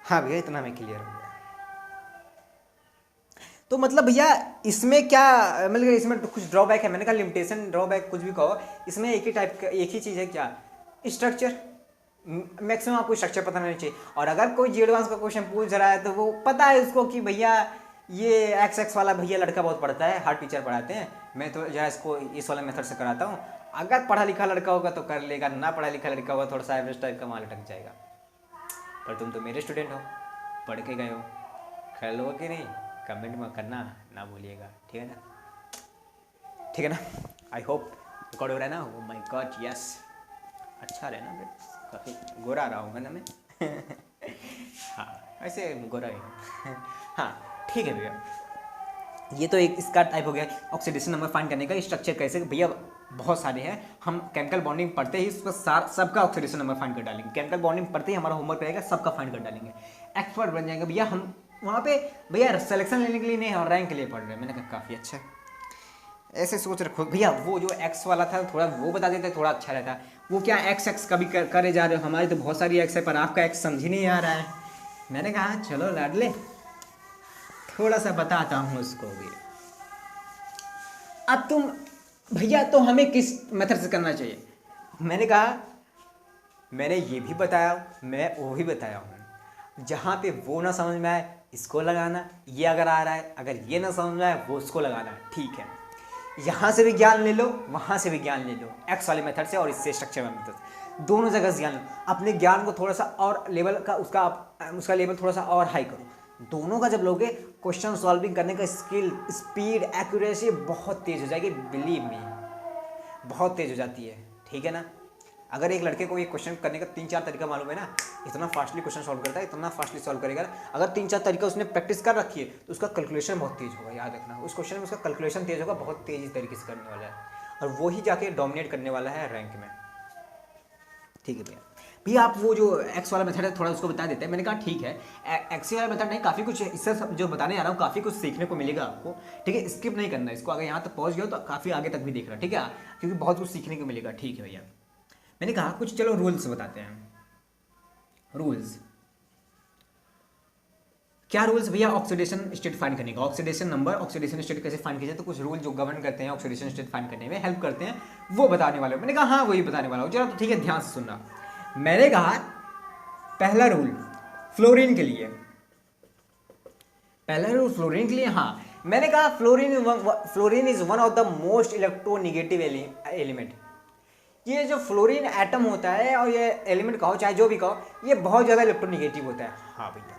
हाँ भैया इतना में क्लियर हो गया। तो मतलब भैया इसमें क्या, मतलब इसमें कुछ ड्रॉबैक है, मैंने कहा लिमिटेशन ड्रॉबैक कुछ भी कहो, इसमें एक ही टाइप का एक ही चीज़ है क्या, स्ट्रक्चर। मैक्सिमम आपको स्ट्रक्चर पता नहीं चाहिए, और अगर कोई जी एडवांस का क्वेश्चन पूछ रहा है तो वो पता है उसको कि भैया ये XX वाला भैया लड़का बहुत पढ़ता है, हार्ड टीचर पढ़ाते हैं, मैं तो जरा इसको इस वाला मेथड से कराता हूँ। अगर पढ़ा लिखा लड़का होगा तो कर लेगा, ना पढ़ा लिखा लड़का होगा थोड़ा सा एवरेज टाइप का माल अटक जाएगा। पर तुम तो मेरे स्टूडेंट हो, पढ़ के गए हो, कर लो कि नहीं, कमेंट में करना ना भूलिएगा, ठीक है ना, ठीक है ना। आई होप रिकॉर्ड हो रहा है ना। ओ माय गॉड यस, अच्छा रहना फिर, काफ़ी गोरा रहा हूँ ना मैं हाँ ऐसे गोरा ही हूँ हाँ ठीक है भैया। ये तो एक इसका टाइप हो गया ऑक्सीडेशन नंबर फाइंड करने का। स्ट्रक्चर कैसे भैया, बहुत सारे हैं, हम केमिकल बॉन्डिंग पढ़ते ही उसका सबका ऑक्सीडेशन नंबर फाइंड कर डालेंगे। केमिकल बॉन्डिंग पढ़ते ही हमारा होमवर्क रहेगा, सबका फाइंड कर डालेंगे, एक्सपर्ट बन जाएंगे भैया हम वहाँ पे भैया सिलेक्शन लेने के लिए नहीं और रैंक के लिए पढ़ रहे हैं। मैंने कहा काफ़ी अच्छा है। ऐसे सोच रखो भैया, वो जो एक्स वाला था थोड़ा वो बता देते थोड़ा अच्छा रहता। वो क्या एक्स एक्स कभी करे जा रहे हो, हमारी तो बहुत सारी एक्स है पर आपका एक्स समझ ही नहीं आ रहा है। मैंने कहा चलो लाडले थोड़ा सा बताता हूँ उसको भी। अब तुम भैया तो हमें किस मेथड से करना चाहिए? मैंने कहा मैंने ये भी बताया, मैं वो भी बताया हूँ। जहाँ पे वो ना समझ में आए इसको लगाना, ये अगर आ रहा है अगर ये ना समझ में आए वो उसको लगाना, ठीक है। यहाँ से भी ज्ञान ले लो, वहाँ से भी ज्ञान ले लो, एक्स वाले मेथड से और इससे स्ट्रक्चर वाले मेथड से, दोनों जगह से ज्ञान लो। अपने ज्ञान को थोड़ा सा और लेवल का उसका लेवल थोड़ा सा और हाई करो। दोनों का जब लोगे क्वेश्चन सॉल्विंग करने का स्किल, स्पीड, एक्यूरेसी बहुत तेज हो जाएगी, बिलीव मी बहुत तेज हो जाती है, ठीक है ना। अगर एक लड़के को ये क्वेश्चन करने का 3-4 तरीका मालूम है ना, इतना फास्टली क्वेश्चन सॉल्व करता है, इतना फास्टली सॉल्व करेगा ना, अगर 3-4 तरीका उसने प्रैक्टिस कर रखी है तो उसका कैलकुलेशन बहुत तेज होगा। याद रखना उस क्वेश्चन में उसका कैलकुलेशन तेज होगा, बहुत तेजी तरीके से करने वाला है और वो ही जाके डोमिनेट करने वाला है रैंक में, ठीक है भैया। भैया आप वो जो एक्स वाला मेथड है थोड़ा उसको बता देते हैं। मैंने कहा ठीक है, एक्स वाला मेथड नहीं, काफ़ी कुछ इससे जो बताने आ रहा हूँ काफ़ी कुछ सीखने को मिलेगा आपको, ठीक है। स्किप नहीं करना इसको, अगर यहाँ तक पहुँच गया तो काफ़ी आगे तक भी देख रहा, ठीक है, क्योंकि बहुत कुछ सीखने को मिलेगा, ठीक है भैया। मैंने कहा कुछ चलो रूल्स बताते हैं। रूल्स क्या रूल्स भैया? ऑक्सीडेशन स्टेट फाइंड करने का, ऑक्सीडेशन नंबर, ऑक्सीडेशन स्टेट कैसे फाइंड किया जाए, तो कुछ रूल जो गवर्न करते हैं ऑक्सीडेशन स्टेट फाइंड करने में हेल्प करते हैं वो बताने वाले हो। मैंने कहा हाँ वही बताने वाला हूँ, चलो तो ठीक है ध्यान से सुनना। मैंने कहा पहला रूल फ्लोरीन के लिए, पहला रूल फ्लोरीन के लिए, हाँ मैंने कहा fluorine is one of the most electronegative element. ये जो फ्लोरीन एटम होता है और ये एलिमेंट कहो चाहे जो भी कहो, ये बहुत ज़्यादा इलेक्ट्रोनिगेटिव होता है। हाँ भैया,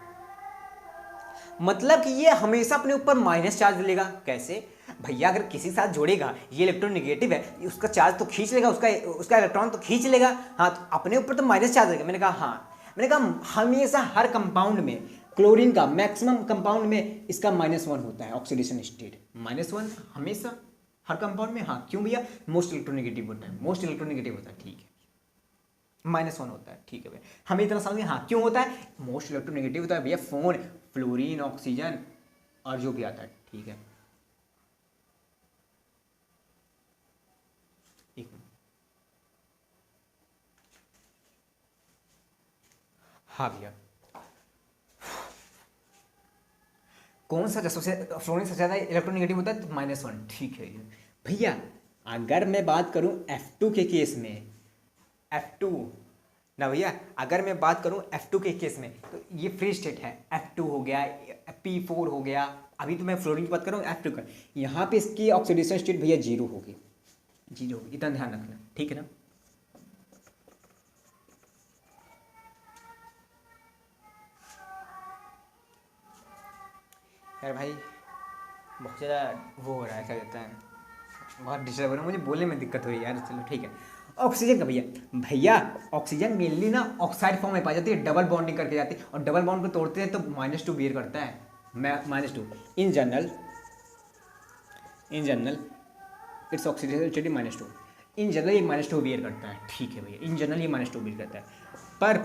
मतलब कि ये हमेशा अपने ऊपर माइनस चार्ज लेगा। कैसे भैया? अगर किसी साथ जोड़ेगा ये इलेक्ट्रोनिगेटिव है, उसका चार्ज तो खींच लेगा, उसका इलेक्ट्रॉन तो खींच लेगा, हाँ तो अपने ऊपर तो माइनस चार्ज रहेगा। मैंने कहा हाँ, मैंने कहा हमेशा हर कंपाउंड में क्लोरीन का मैक्सिमम कंपाउंड में इसका -1 होता है ऑक्सीडेशन स्टेट, -1 हमेशा हर कंपाउंड में। हाँ क्यों भैया? मोस्ट इलेक्ट्रोनिगेटिव होता है, मोस्ट इलेक्ट्रोनिगेटिव होता है, ठीक है, -1 होता है, ठीक है भैया। हमें इतना समझिए हाँ क्यों होता है, मोस्ट इलेक्ट्रोनिगेटिव होता है भैया, फोन, फ्लोरीन, ऑक्सीजन और जो भी आता है, ठीक है। एक मिनट, हाँ भैया कौन सा सबसे फ्लोरीन सबसे ज़्यादा इलेक्ट्रोनिगेटिव होता है? -1, ठीक है भैया। अगर मैं बात करूं F2 के केस में, F2 ना भैया, अगर मैं बात करूं F2 के केस में तो ये फ्री स्टेट है, F2 हो गया, P4 हो गया। अभी तो मैं फ्लोरीन की बात कर रहा हूँ F2 का, यहाँ पे इसकी ऑक्सीडेशन स्टेट भैया 0 होगी, 0 होगी, इतना ध्यान रखना, ठीक है ना। यार भाई बहुत ज़्यादा वो हो रहा है, क्या कहते हैं, बहुत डिस्टर्ब हो रहा है, मुझे बोलने में दिक्कत हो रही है यार। चलो ठीक है, ऑक्सीजन का भैया, भैया ऑक्सीजन मेनली ना ऑक्साइड फॉर्म में पाई जाती है, डबल बॉन्डिंग करके जाती है, और डबल बॉन्ड को तोड़ते हैं तो -2 बियर करता है, -2 in general its oxidation state -2, in general ये -2 बियर करता है, ठीक है भैया, इन जनरल ये -2 बियर करता है। पर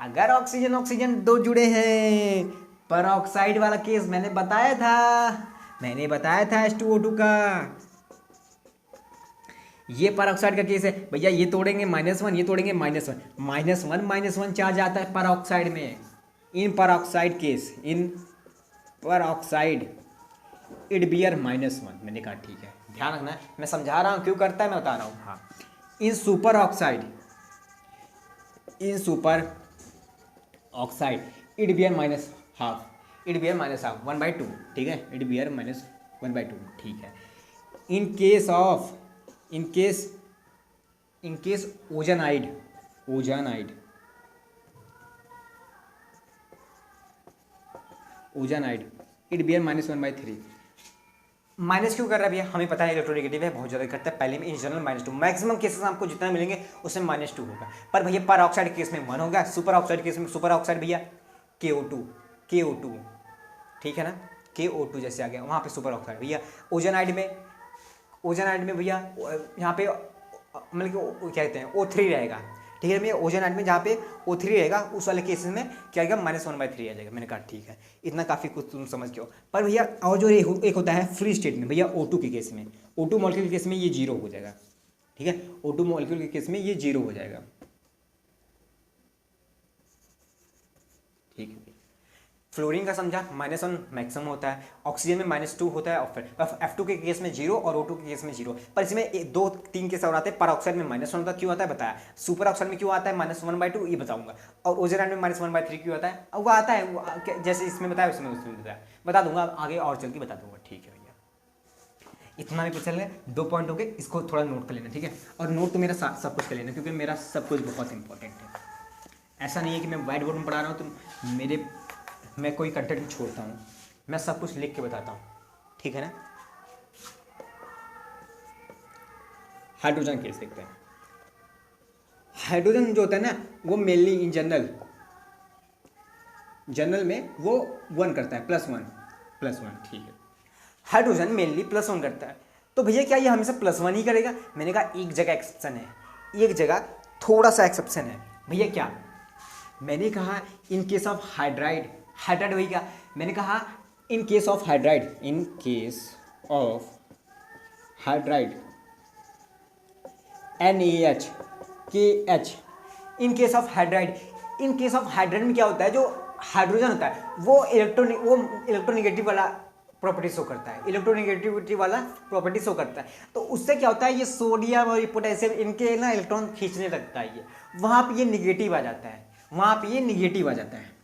अगर ऑक्सीजन दो जुड़े हैं, पर ऑक्साइड वाला केस मैंने बताया था H2O2 का, ये पर ऑक्साइड का केस है भैया, ये तोड़ेंगे -1, ये तोड़ेंगे -1, -1 चार्ज आता है पर ऑक्साइड में, इन पर ऑक्साइड केस, इन पर ऑक्साइड इट बियर -1। मैंने कहा ठीक है, ध्यान रखना, मैं समझा रहा हूँ क्यों करता है, मैं बता रहा हूँ। हाँ, in superoxide it bear -1/2, it bear -1/2, 1/2, ठीक है, इट बियर -1/2, ठीक है। In case ozonide it bear -1/3। Minus क्यों कर रहा है भैया? हमें पता है इलेक्ट्रोनिगेटिव है, बहुत ज़्यादा करता है, पहले में इन जनरल -2, मैक्सिमम केसेस आपको जितना मिलेंगे उसमें -2 होगा, पर भैया पर ऑक्साइड केस में 1 होगा, सुपर ऑक्साइड केस में, सुपर ऑक्साइड भैया KO2, ठीक है ना, KO2 जैसे आ गया वहाँ पे सुपर ऑक्साइड भैया। ओजनाइड में भैया यहाँ पे मतलब कि क्या कहते हैं O3 रहेगा, ठीक है भैया। ओजोन में जहाँ पे O3 रहेगा उस वाले केसेस में क्या आएगा, -1/3 आ जाएगा। मैंने कहा ठीक है, इतना काफ़ी कुछ तुम समझ के हो। पर भैया और जो एक होता है फ्री स्टेट में, भैया O2 के केस में, O2 मॉलिक्यूल के केस में ये 0 हो जाएगा। ठीक है, O2 मॉलिक्यूल के केस में ये 0 हो जाएगा। ठीक है, फ्लोरीन का समझा, -1 मैक्सिमम होता है, ऑक्सीजन में -2 होता है, और फिर F2 के केस में 0 और O2 के केस में 0। पर इसमें 2-3 केस और आते हैं। पर ऑक्साइड में -1 होता है, क्यों आता है बताया। सुपर ऑक्साइड में क्यों आता है -1/2 ये बताऊंगा। और ओजोन में -1/3 क्यों आता है, वो आता है जैसे इसमें बताया उसमें बताया, बता दूंगा आगे और चल के बता दूंगा। ठीक है भैया, इतना भी चल रहा है, 2 पॉइंट हो गए, इसको थोड़ा नोट कर लेना। ठीक है, और नोट तो मेरा सब कुछ कर लेना, क्योंकि मेरा सब कुछ बहुत इंपॉर्टेंट है। ऐसा नहीं है कि मैं व्हाइट बोर्ड में पढ़ा रहा हूँ तो मैं कोई कंटेंट छोड़ता हूँ, मैं सब कुछ लिख के बताता हूँ। ठीक है ना। हाइड्रोजन केस देखते हैं। हाइड्रोजन जो होता है ना, वो मेनली इन जनरल में वो 1 करता है, +1। ठीक है, हाइड्रोजन मेनली +1 करता है। तो भैया क्या ये हमेशा +1 ही करेगा? मैंने कहा एक जगह एक्सेप्शन है, एक जगह थोड़ा सा एक्सेप्शन है। भैया क्या? मैंने कहा इन केस ऑफ हाइड्राइड वही क्या, मैंने कहा in case of hydride, NaHKH, in case of hydride में क्या होता है, जो हाइड्रोजन होता है वो इलेक्ट्रोनेगेटिव वाला प्रॉपर्टी शो करता है, इलेक्ट्रोनेगेटिविटी वाला प्रॉपर्टी शो करता है। तो उससे क्या होता है, ये सोडियम और पोटेशियम इनके ना इलेक्ट्रॉन खींचने लगता है, ये वहाँ पे ये निगेटिव आ जाता है,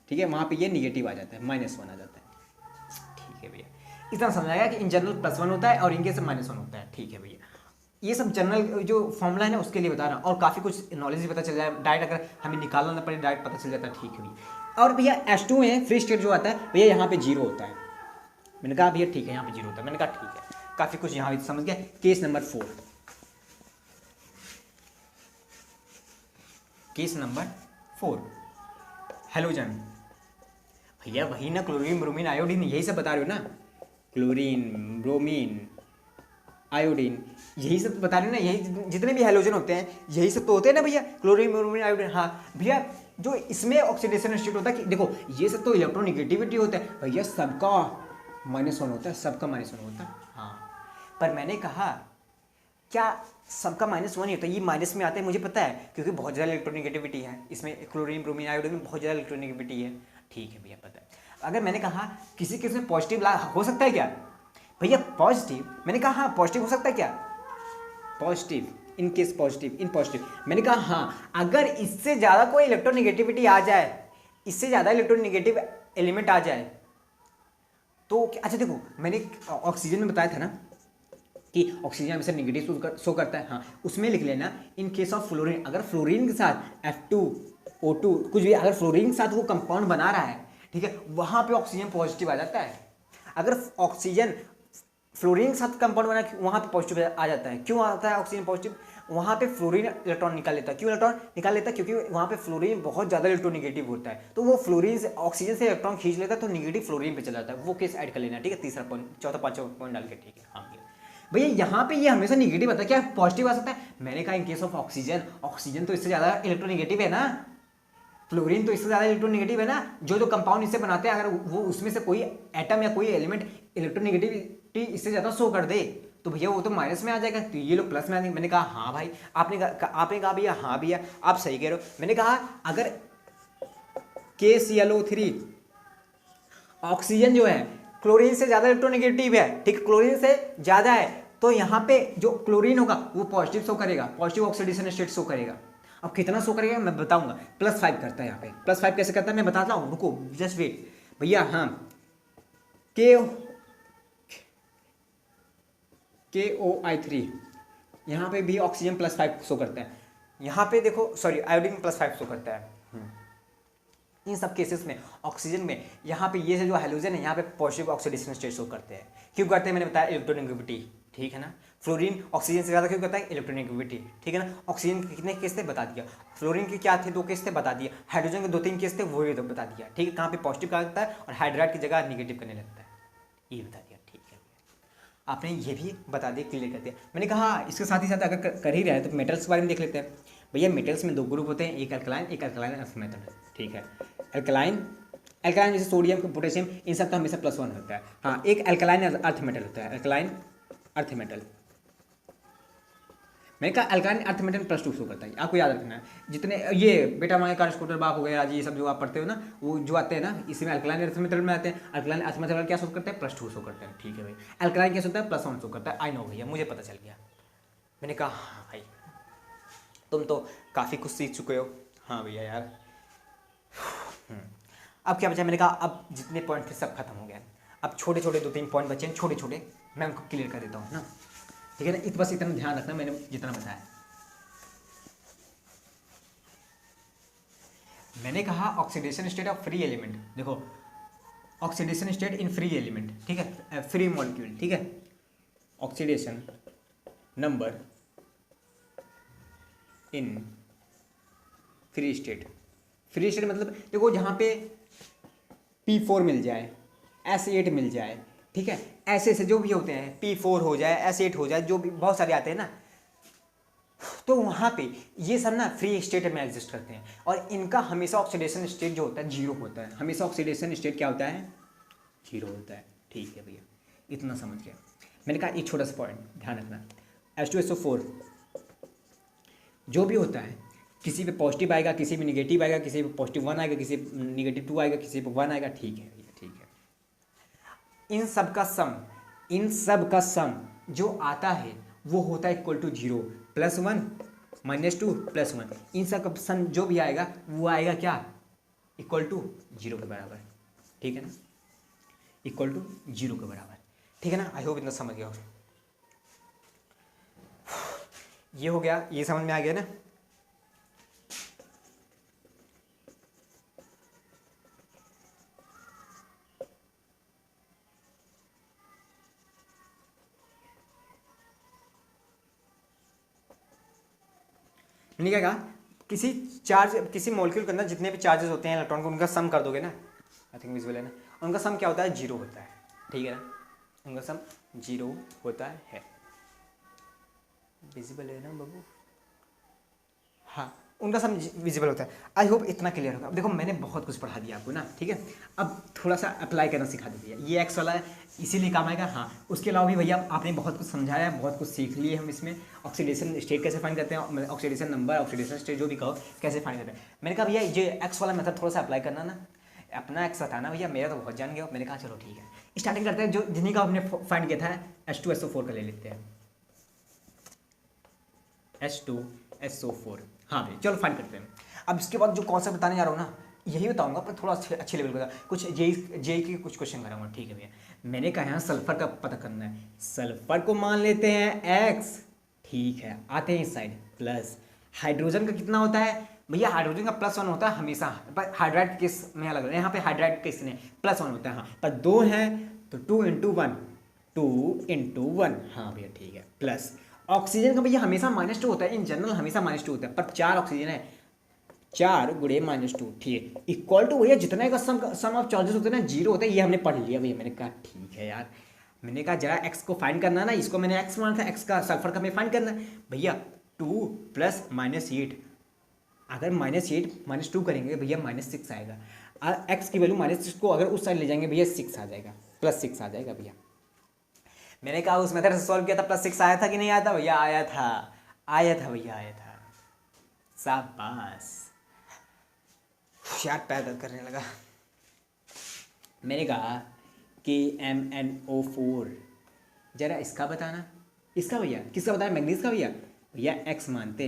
ठीक है, वहाँ पे ये निगेटिव आ जाता है, -1 आ जाता है। ठीक है भैया, इतना समझाया कि इन जनरल +1 होता है और इनके से -1 होता है। ठीक है भैया, ये सब जनरल जो फॉर्मूला है ना उसके लिए बता रहा हूँ, और काफ़ी कुछ नॉलेज भी पता चल जाए, डायरेक्ट अगर हमें निकालना ना पड़े डायरेक्ट पता चल जाता है। ठीक है भैया, और भैया H2 में फ्री स्टेट जो आता है भैया यहाँ पे 0 होता है। मैंने कहा भैया ठीक है, यहाँ पे 0 होता है। मैंने कहा ठीक है, काफ़ी कुछ यहाँ समझ गया। Case number 4 halogen. भैया वही ना, क्लोरीन ब्रोमीन आयोडीन, यही सब बता रहे हो ना, क्लोरीन ब्रोमीन आयोडीन, यही सब बता रहे हो ना, यही जितने भी हेलोजन होते हैं यही सब तो होते हैं ना भैया, क्लोरीन ब्रोमीन आयोडीन। हाँ भैया, जो इसमें ऑक्सीडेशन स्टेट होता है कि देखो ये सब तो इलेक्ट्रोनेगेटिविटी होता है भैया, सबका -1 होता है, सबका -1 होता है। हाँ, पर मैंने कहा क्या सबका -1 ही होता है, ये माइनस में आता है, मुझे पता है, क्योंकि बहुत ज़्यादा इलेक्ट्रोनेगेटिविटी है इसमें, क्लोरीन ब्रोमीन आयोडीन में बहुत ज़्यादा इलेक्ट्रोनेगेटिविटी है। ठीक है भैया, पता है। अगर मैंने कहा किसी केस में पॉजिटिव हो सकता है क्या भैया, पॉजिटिव, मैंने कहा हाँ पॉजिटिव हो सकता है क्या, पॉजिटिव इन केस पॉजिटिव, मैंने कहा हाँ, अगर इससे ज़्यादा कोई इलेक्ट्रोनेगेटिविटी आ जाए, इससे ज़्यादा इलेक्ट्रोनेगेटिव एलिमेंट आ जाए तो अच्छा देखो, मैंने ऑक्सीजन में बताया था ना कि ऑक्सीजन हमेशा नेगेटिव शो करता है। हाँ, उसमें लिख लेना इन केस ऑफ फ्लोरीन, अगर फ्लोरीन के साथ F2O2 कुछ भी अगर फ्लोरीन के साथ वो कंपाउंड बना रहा है, ठीक है, वहाँ पे ऑक्सीजन पॉजिटिव आ जाता है। अगर ऑक्सीजन फ्लोरीन के साथ कंपाउंड बना वहाँ पे पॉजिटिव आ जाता है। क्यों आता है ऑक्सीजन पॉजिटिव? वहाँ पे फ्लोरीन इलेक्ट्रॉन निकाल लेता है। क्यों इलेक्ट्रॉन निकाल लेता है? क्योंकि वहाँ पे फ्लोरीन बहुत ज़्यादा इलेक्ट्रोनेगेटिव होता है, तो वो फ्लोरीन से ऑक्सीजन से इलेक्ट्रॉन खींच लेता है, तो नेगेटिव फ्लोरीन पे चला जाता है। वो केस ऐड कर लेना, ठीक है, तीसरा पॉइंट, चौथा पाँचवा पॉइंट डाल के। ठीक है, हाँ भैया, यहाँ पे ये हमेशा निगेटिव आता है, क्या पॉजिटिव आ सकता है? मैंने कहा इन केस ऑफ ऑक्सीजन तो इससे ज़्यादा इलेक्ट्रोनेगेटिव है ना, फ्लोरीन तो इससे ज़्यादा इलेक्ट्रोनेगेटिव है ना, जो कंपाउंड इससे बनाते हैं, अगर वो उसमें से कोई एटम या कोई एलिमेंट इलेक्ट्रोनेगेटिविटी इससे ज़्यादा शो कर दे तो भैया वो तो माइनस में आ जाएगा, तो ये लोग प्लस में आ जाएंगे। मैंने कहा हाँ भाई, आपने कहा भैया हाँ भैया आप सही कह रहे हो। मैंने कहा अगर KClO3 ऑक्सीजन जो है क्लोरीन से ज़्यादा इलेक्ट्रोनेगेटिव है, ठीक, क्लोरीन से ज़्यादा है, तो यहाँ पे जो क्लोरीन होगा वो पॉजिटिव शो करेगा, पॉजिटिव ऑक्सीडेशन स्टेट शो करेगा। अब कितना शो करेगा मैं बताऊंगा, +5 करता है यहाँ पे। +5 कैसे करता है मैं बताता हूँ, रुको जस्ट वेट भैया। हाँ, KOI3 यहाँ पे भी ऑक्सीजन +5 शो करता है। यहाँ पे देखो सॉरी आयोडीन +5 शो करता है। इन सब केसेस में ऑक्सीजन में यहाँ पे ये जो हेलोजन है यहाँ पे पॉजिटिव ऑक्सीडेशन स्टेट शो करते हैं। क्यों करते हैं मैंने बताया, इलेक्ट्रोनेगेटिविटी, ठीक है ना। फ्लोरीन ऑक्सीजन से ज़्यादा क्यों करता है, इलेक्ट्रोनेगेटिविटी, ठीक है ना। ऑक्सीजन के कितने केस थे बता दिया, फ्लोरीन के क्या थे 2 केस थे बता दिया, हाइड्रोजन के 2-3 केस थे वो भी बता दिया, ठीक है। कहाँ पे पॉजिटिव करता है और हाइड्राइड की जगह निगेटिव करने लगता है, ये बता दिया, ठीक है। आपने ये भी बता दिया, क्लियर कर दिया। मैंने कहा इसके साथ ही साथ अगर कर ही रहे हैं तो मेटल्स के बारे में देख लेते हैं। भैया मेटल्स में दो ग्रुप होते हैं, एक अल्कलाइन अर्थ मेटल, ठीक है। अल्कलाइन जैसे सोडियम पोटेशियम इन सब का हमेशा +1 होता है। हाँ, एक अल्कलाइन अर्थ मेटल होता है, अल्कलाइन अर्थ मेटल। मैंने कहा अल्कलाइन अर्थ मेटल +2 शो करता है, आपको याद रखना है। जितने ये बेटा माए कार स्कूटर बाप हो गया आज, ये सब जो आप पढ़ते हो ना, वो जो आते हैं ना इसमें अल्कलाइन अर्थ मेटल में आते हैं। अल्कलाइन अर्थ मेटल क्या शो करता है? +2 शो करता है, ठीक है भाई। अल्कलाइन क्या होता है? +1 शो करता है। आई नो भैया, मुझे पता चल गया। मैंने कहा हाँ भाई, तुम तो काफ़ी कुछ सीख चुके हो। हाँ भैया यार। अब क्या बचा? मैंने कहा अब जितने पॉइंट थे सब खत्म हो गया, अब छोटे छोटे 2-3 पॉइंट बचे हैं, छोटे छोटे, मैं उनको क्लियर कर देता हूँ ना, ठीक है ना। बस इतना ध्यान रखना मैंने जितना बताया। मैंने कहा oxidation state of free element, देखो oxidation state in free element, ठीक है, फ्री मॉलिक्यूल, ठीक है। Oxidation number in free state, free state मतलब देखो जहाँ पे P4 मिल जाए, S8 मिल जाए, ठीक है, ऐसे ऐसे जो भी होते हैं, P4 हो जाए, S8 हो जाए, जो भी बहुत सारे आते हैं ना, तो वहाँ पे ये सब ना फ्री स्टेट में एग्जिस्ट करते हैं और इनका हमेशा ऑक्सीडेशन स्टेट जो होता है 0 होता है। हमेशा ऑक्सीडेशन स्टेट क्या होता है? 0 होता है, ठीक है भैया, इतना समझ गया। मैंने कहा एक छोटा सा पॉइंट ध्यान रखना, H2SO4 जो भी होता है, किसी पे पॉजिटिव आएगा, किसी पे निगेटिव आएगा, किसी पे +1 आएगा, किसी पे -2 आएगा, किसी पे 1 आएगा, ठीक है भैया, ठीक है। इन सब का सम जो आता है वो होता है =0, +1 -2 +1, इन सब का सम जो भी आएगा वो आएगा क्या? =0 के बराबर, ठीक है ना, =0 के बराबर, ठीक है ना। आई होप इतना समझ गया। ये हो गया, ये समझ में आ गया ना। मैंने क्या कहा, किसी मॉलिक्यूल के अंदर जितने भी चार्जेस होते हैं इलेक्ट्रॉन को, उनका सम कर दोगे ना, आई थिंक विजुअल है ना, उनका सम क्या होता है? 0 होता है, ठीक है ना, उनका सम 0 होता है। विजिबल है ना बाबू? हाँ, उनका सम विजिबल होता है। आई होप इतना क्लियर होगा। अब देखो मैंने बहुत कुछ पढ़ा दिया आपको ना, ठीक है, अब थोड़ा सा अप्लाई करना सिखा दो भैया। ये एक्स वाला है इसीलिए काम आएगा। हाँ, उसके अलावा भी भैया आपने बहुत कुछ समझाया, बहुत कुछ सीख लिए हम इसमें। ऑक्सीडेशन स्टेट कैसे फाइंड करते हैं, ऑक्सीडेशन नंबर, ऑक्सीडेशन स्टेट जो भी कहो कैसे फाइंड करते हैं। मैंने कहा भैया ये एक्स वाला मेथड थोड़ा सा अप्लाई करना ना, अपना एक्स बताना भैया, मेरा तो बहुत जान गया। मैंने कहा चलो ठीक है, स्टार्टिंग करते हैं जो जिन्हीं का हमने फाइंड किया था, H2SO4 का ले लेते हैं, H2SO4। हाँ भाई चलो फाइंड करते हैं। अब इसके बाद जो कॉन्सेप्ट बताने जा रहा हूँ ना, यही बताऊंगा पर थोड़ा अच्छे लेवल का, कुछ जेई के कुछ क्वेश्चन कराऊंगा, ठीक है भैया। मैंने कहा यहाँ सल्फर का पता करना है, सल्फर को मान लेते हैं x, ठीक है, आते हैं इस साइड प्लस। हाइड्रोजन का कितना होता है भैया? हाइड्रोजन का +1 होता है हमेशा, पर हाइड्राइड केस में अलग है, यहाँ पे हाइड्राइड केस में +1 होता है। हाँ, पर 2 हैं तो 2 × 1, हाँ भैया ठीक है, प्लस। ऑक्सीजन का भैया हमेशा -2 होता है, इन जनरल हमेशा -2 होता है, पर 4 ऑक्सीजन है, 4 × -2, ठीक है, इक्वल टू भैया जितना का सम ऑफ चार्जेस होते हैं ना 0 होता है। ये हमने पढ़ लिया भैया। मैंने कहा ठीक है यार, मैंने कहा जरा एक्स को फाइंड करना है ना, इसको मैंने एक्स माना था, एक्स का सल्फर का हमें फाइंड करना है भैया। 2 + -8, अगर -8 -2 करेंगे भैया -6 आएगा। एक्स की वैल्यू -6 को अगर उस साइड ले जाएंगे भैया 6 आ जाएगा, +6 आ जाएगा भैया। मैंने कहा उस मेथड से सॉल्व किया था, +6 आया था कि नहीं आया था भैया? आया था भैया, आया था। शाबाश, यार पैर दर्द करने लगा। मैंने कहा KMnO4, जरा इसका बताना, इसका भैया किसका बताया? मैग्नीज का भैया एक्स मानते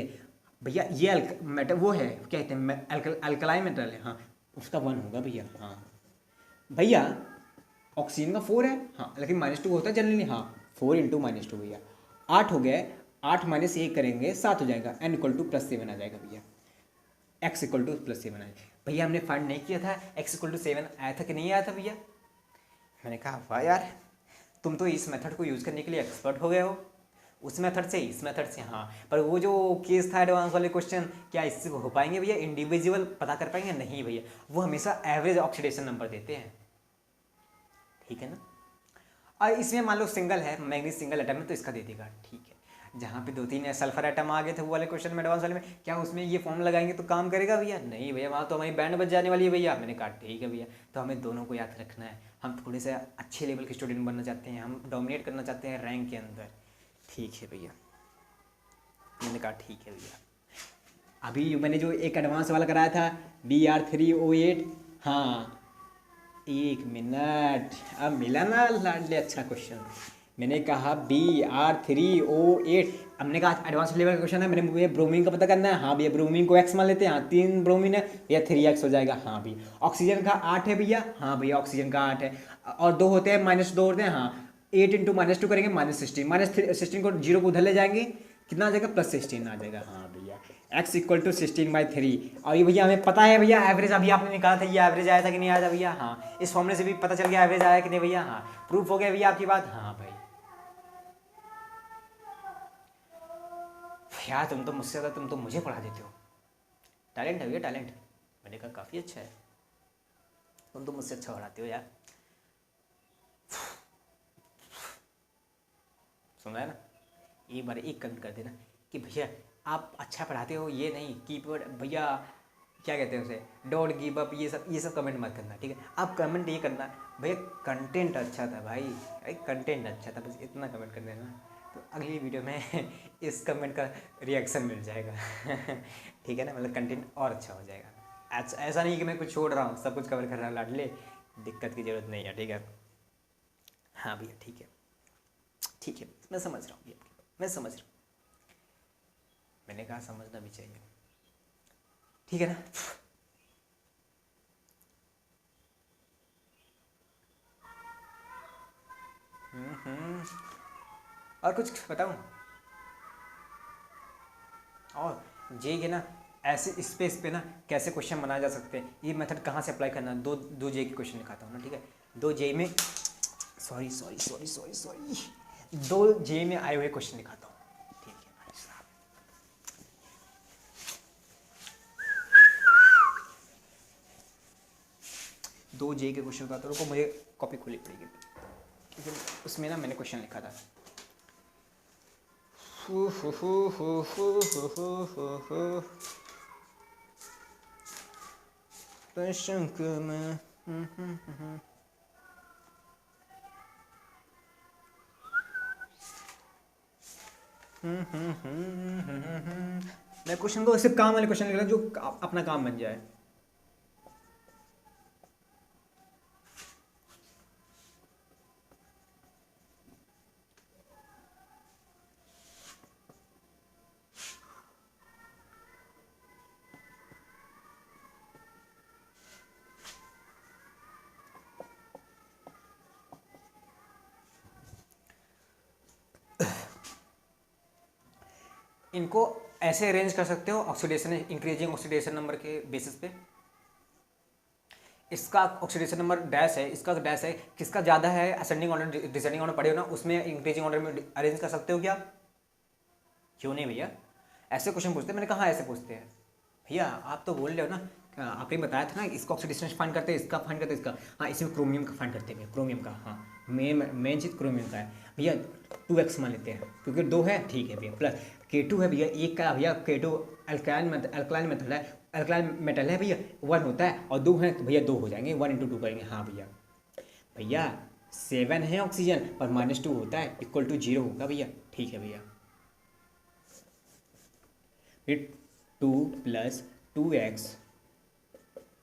भैया। ये मेटल वो है क्या कहते हैं, अल्कलाइन मेटल है, हाँ, उसका 1 होगा भैया। हाँ भैया, ऑक्सीजन का 4 है, हाँ, लेकिन -2 होता है जनरली। हाँ, 4 × -2 भैया 8 हो गए, 8 - 1 करेंगे 7 हो जाएगा, n = +7 आ जाएगा भैया, x = +7 आ जाएगा भैया। हमने फाइंड नहीं किया था x = 7 आया था कि नहीं आया था भैया? मैंने कहा वाह यार, तुम तो इस मेथड को यूज़ करने के लिए एक्सपर्ट हो गए हो, उस मेथड से इस मेथड से। हाँ, पर वो जो केस था एडवांस वाले क्वेश्चन, क्या इससे हो पाएंगे भैया? इंडिविजुअल पता कर पाएंगे? नहीं भैया, वो हमेशा एवरेज ऑक्सीडेशन नंबर देते हैं, ठीक है ना। और इसमें मान लो सिंगल है, मैग्नीज सिंगल एटम है तो इसका दे देगा, ठीक है। जहाँ पे 2-3 सल्फर आइटम आ गए थे वो वाले क्वेश्चन में एडवांस वाले में, क्या उसमें ये फॉर्म लगाएंगे तो काम करेगा भैया? नहीं भैया, वहाँ तो हमारी बैंड बज जाने वाली है भैया। मैंने कहा ठीक है भैया, तो हमें दोनों को याद रखना है। हम थोड़े से अच्छे लेवल के स्टूडेंट बनना चाहते हैं, हम डोमिनेट करना चाहते हैं रैंक के अंदर। ठीक है भैया, मैंने कहा ठीक है भैया। अभी मैंने जो एक एडवांस वाला कराया था BR308, हाँ 1 मिनट, अब मिला ना लाडले अच्छा क्वेश्चन। मैंने कहा BR308, हमने कहा एडवांस लेवल का क्वेश्चन है। मैंने भैया ब्रोमीन का पता करना है, हाँ भैया ब्रोमीन को x मान लेते हैं, हाँ 3 ब्रोमीन है भैया 3x हो जाएगा, हाँ भैया। ऑक्सीजन का 8 है भैया, हाँ भैया ऑक्सीजन का 8 है, और 2 होते हैं -2 होते हैं, हाँ 8 × -2 करेंगे -16, -16 को 0 को उधर ले जाएंगे, कितना आ जाएगा +16 आ जाएगा, हाँ भैया। x = 16/3। और ये भैया हमें पता है भैया एवरेज, अभी आपने निकाला था, ये एवरेज आया था कि नहीं आया था भैया? हाँ, इस फॉर्मूले से भी पता चल गया एवरेज आया कि नहीं भैया? हाँ, प्रूफ हो गया भैया आपकी बात? हाँ भाई। यार तुम तो मुझसे ज़्यादा तुम तो मुझे पढ़ा देते हो। टैलेंट है भैया, टैलेंट। मैंने कहा काफ़ी अच्छा है, तुम तो मुझसे अच्छा पढ़ाते हो यार। सुना है ना? एक बार एक कमेंट कर देना कि भैया आप अच्छा पढ़ाते हो, ये नहीं कि भैया क्या कहते हैं उसे, डोंट गिव अप, ये सब कमेंट मत करना, ठीक है? आप कमेंट ये करना भैया कंटेंट अच्छा था भाई, कंटेंट अच्छा था, बस इतना कमेंट कर देना, तो अगली वीडियो में इस कमेंट का रिएक्शन मिल जाएगा। ठीक है ना, मतलब कंटेंट और अच्छा हो जाएगा। ऐसा नहीं कि मैं कुछ छोड़ रहा हूँ, सब कुछ कवर कर रहा हूँ लाडले, दिक्कत की ज़रूरत नहीं है, ठीक है? हाँ भैया ठीक है, ठीक है, मैं समझ रहा हूँ भैया, मैं समझ रहा हूँ। मैंने कहा समझना भी चाहिए, ठीक है ना? और कुछ बताऊँ? और जे के ना ऐसे स्पेस पे ना कैसे क्वेश्चन बनाए जा सकते हैं, ये मेथड कहाँ से अप्लाई करना, दो जे के क्वेश्चन लिखाता हूँ ना, ठीक है? 2 जे में सॉरी 2 जे में आए हुए क्वेश्चन लिखाता हूँ, ठीक है भाई साहब? 2 जे के क्वेश्चन का, तो रुको मुझे कॉपी खोली पड़ेगी, क्योंकि उसमें ना मैंने क्वेश्चन लिखा था। मैं क्वेश्चन को सिर्फ काम वाले क्वेश्चन लिख रहा हूँ जो अपना काम बन जाए। इनको ऐसे अरेंज कर सकते हो ऑक्सीडेशन, इंक्रीजिंग ऑक्सीडेशन नंबर के बेसिस पे। इसका ऑक्सीडेशन नंबर डैश है, इसका डैश है, किसका ज़्यादा है असेंडिंग ऑर्डर डिसेंडिंग ऑर्डर पढ़े हो ना, उसमें इंक्रीजिंग ऑर्डर में अरेंज कर सकते हो क्या? क्यों नहीं भैया? ऐसे क्वेश्चन पूछते हैं, मैंने कहा ऐसे पूछते हैं भैया? आप तो बोल रहे हो ना, आपने बताया था ना इसका ऑक्सीडेशन फाइंड करते हैं, इसका फाइंड करते हैं, इसका, हाँ इसमें क्रोमियम का फाइंड करते हैं, क्रोमियम का, हाँ मेन चीज़ क्रोमियम का है भैया। 2x मान लेते हैं क्योंकि 2 है, ठीक है भैया। प्लस K2 है भैया, एक का भैया K2 अल्काइन मेटल है, अल्काइन मेटल है भैया, 1 होता है, और 2 है तो भैया 2 हो जाएंगे, 1 × 2 करेंगे, हाँ भैया। भैया 7 है ऑक्सीजन पर -2 होता है, = 0 होगा भैया, ठीक है भैया। फिर 2 + 2x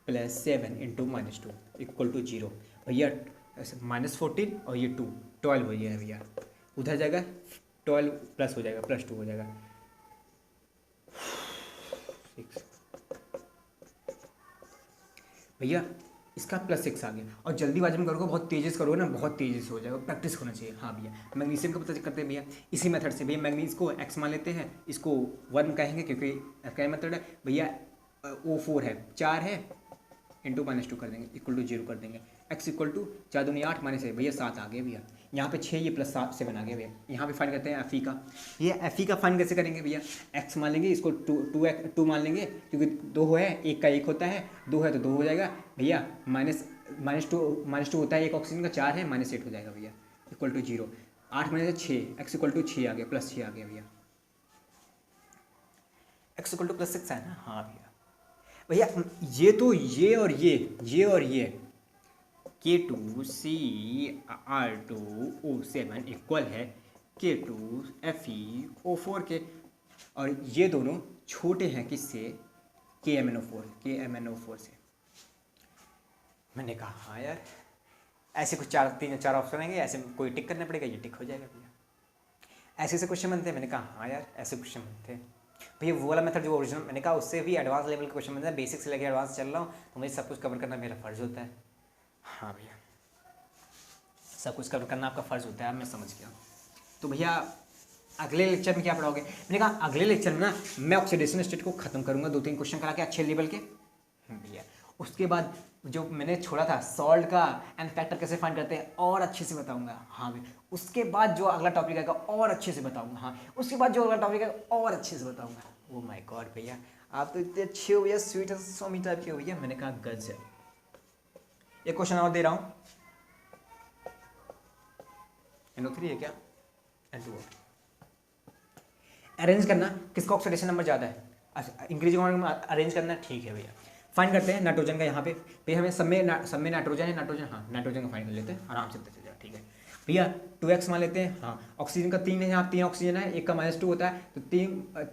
+ 7 × -2 = 0 भैया। -14 और ये 2 12 हो जाएगा भैया, उधर जाएगा 12 प्लस हो जाएगा, +2 हो जाएगा 6 भैया। इसका +6 आ गया, और जल्दीबाजी में करोगे, बहुत तेज़ी से करोगे ना, बहुत तेज़ी से हो जाएगा, प्रैक्टिस होना चाहिए। हाँ भैया, मैग्नीशियम का पता करते हैं भैया इसी मेथड से भैया। मैग्नीज को x मान लेते हैं, इसको 1 कहेंगे क्योंकि क्या मेथड है भैया, O4 है, 4 है, × -2 कर देंगे, =0 कर देंगे। x = 4 दूनी 8 -1 भैया 7 आ गए भैया। यहाँ पे 6, ये +7 आ गया भैया। यहाँ पे फाइंड करते हैं Fe का। ये Fe का फाइंड कैसे करेंगे भैया? x मान लेंगे, इसको 2 मान लेंगे क्योंकि 2 है, 1 का 1 होता है, 2 है तो 2 हो जाएगा भैया। -2 होता है एक ऑक्सीजन का, 4 है, -8 हो जाएगा भैया, =0। 8 में से 6, x = 6 आ गया, +6 आ गया भैया। एक्स इक्वल टू प्लस 6 है ना, हाँ भैया। भैया ये तो ये और ये K2CR2O7 इक्वल है K2FeO4 के, और ये दोनों छोटे हैं किससे, KMnO4 से। मैंने कहा हाँ यार, ऐसे कुछ 3-4 ऑप्शन आएंगे, ऐसे कोई टिक करना पड़ेगा, ये टिक हो जाएगा भैया। ऐसे ऐसे क्वेश्चन बनते हैं। मैंने कहा हाँ यार ऐसे क्वेश्चन बनते हैं भैया। वो वाला मेथड जो ओरिजिनल, मैंने कहा उससे भी एडवांस लेवल के क्वेश्चन बनते हैं। बेसिक से लेकर एडवांस चल रहा हूँ तो मुझे सब कुछ कवर करना मेरा फ़र्ज़ होता है। हाँ भैया, सब कुछ कवर करना आपका फ़र्ज़ होता है, मैं समझ गया। तो भैया अगले लेक्चर में क्या पढ़ाओगे? मैंने कहा अगले लेक्चर में ना मैं ऑक्सीडेशन स्टेट को ख़त्म करूँगा, 2-3 क्वेश्चन करा के अच्छे लेवल के भैया। उसके बाद जो मैंने छोड़ा था सॉल्ट का एंड फैक्टर कैसे फाइंड करते हैं और अच्छे से बताऊंगा। हाँ भैया, उसके बाद जो अगला टॉपिक आएगा और अच्छे से बताऊंगा। हाँ, उसके बाद जो अगला टॉपिक आएगा और अच्छे से बताऊंगा। ओ माय गॉड भैया, आप तो इतने अच्छे हो भैया, स्वीट एंड स्वामी टाइप के हो भैया। मैंने कहा गजब। एक क्वेश्चन और दे रहा हूँ, NO3 है क्या, N2O। अरेंज करना, किसका ऑक्सीडेशन नंबर ज़्यादा है, इंक्रीजिंग ऑर्डर में अरेंज करना, ठीक है भैया। फाइंड करते हैं नाइट्रोजन का। यहाँ पे भैया हमें सब में नाइट्रोजन है, नाइट्रोजन, हाँ नाइट्रोजन का फाइंड कर लेते हैं आराम से, पता चल जाएगा। ठीक है भैया, 2x मान लेते हैं। हाँ, ऑक्सीजन का 3 है, यहाँ 3 ऑक्सीजन है, एक का -2 होता है, तो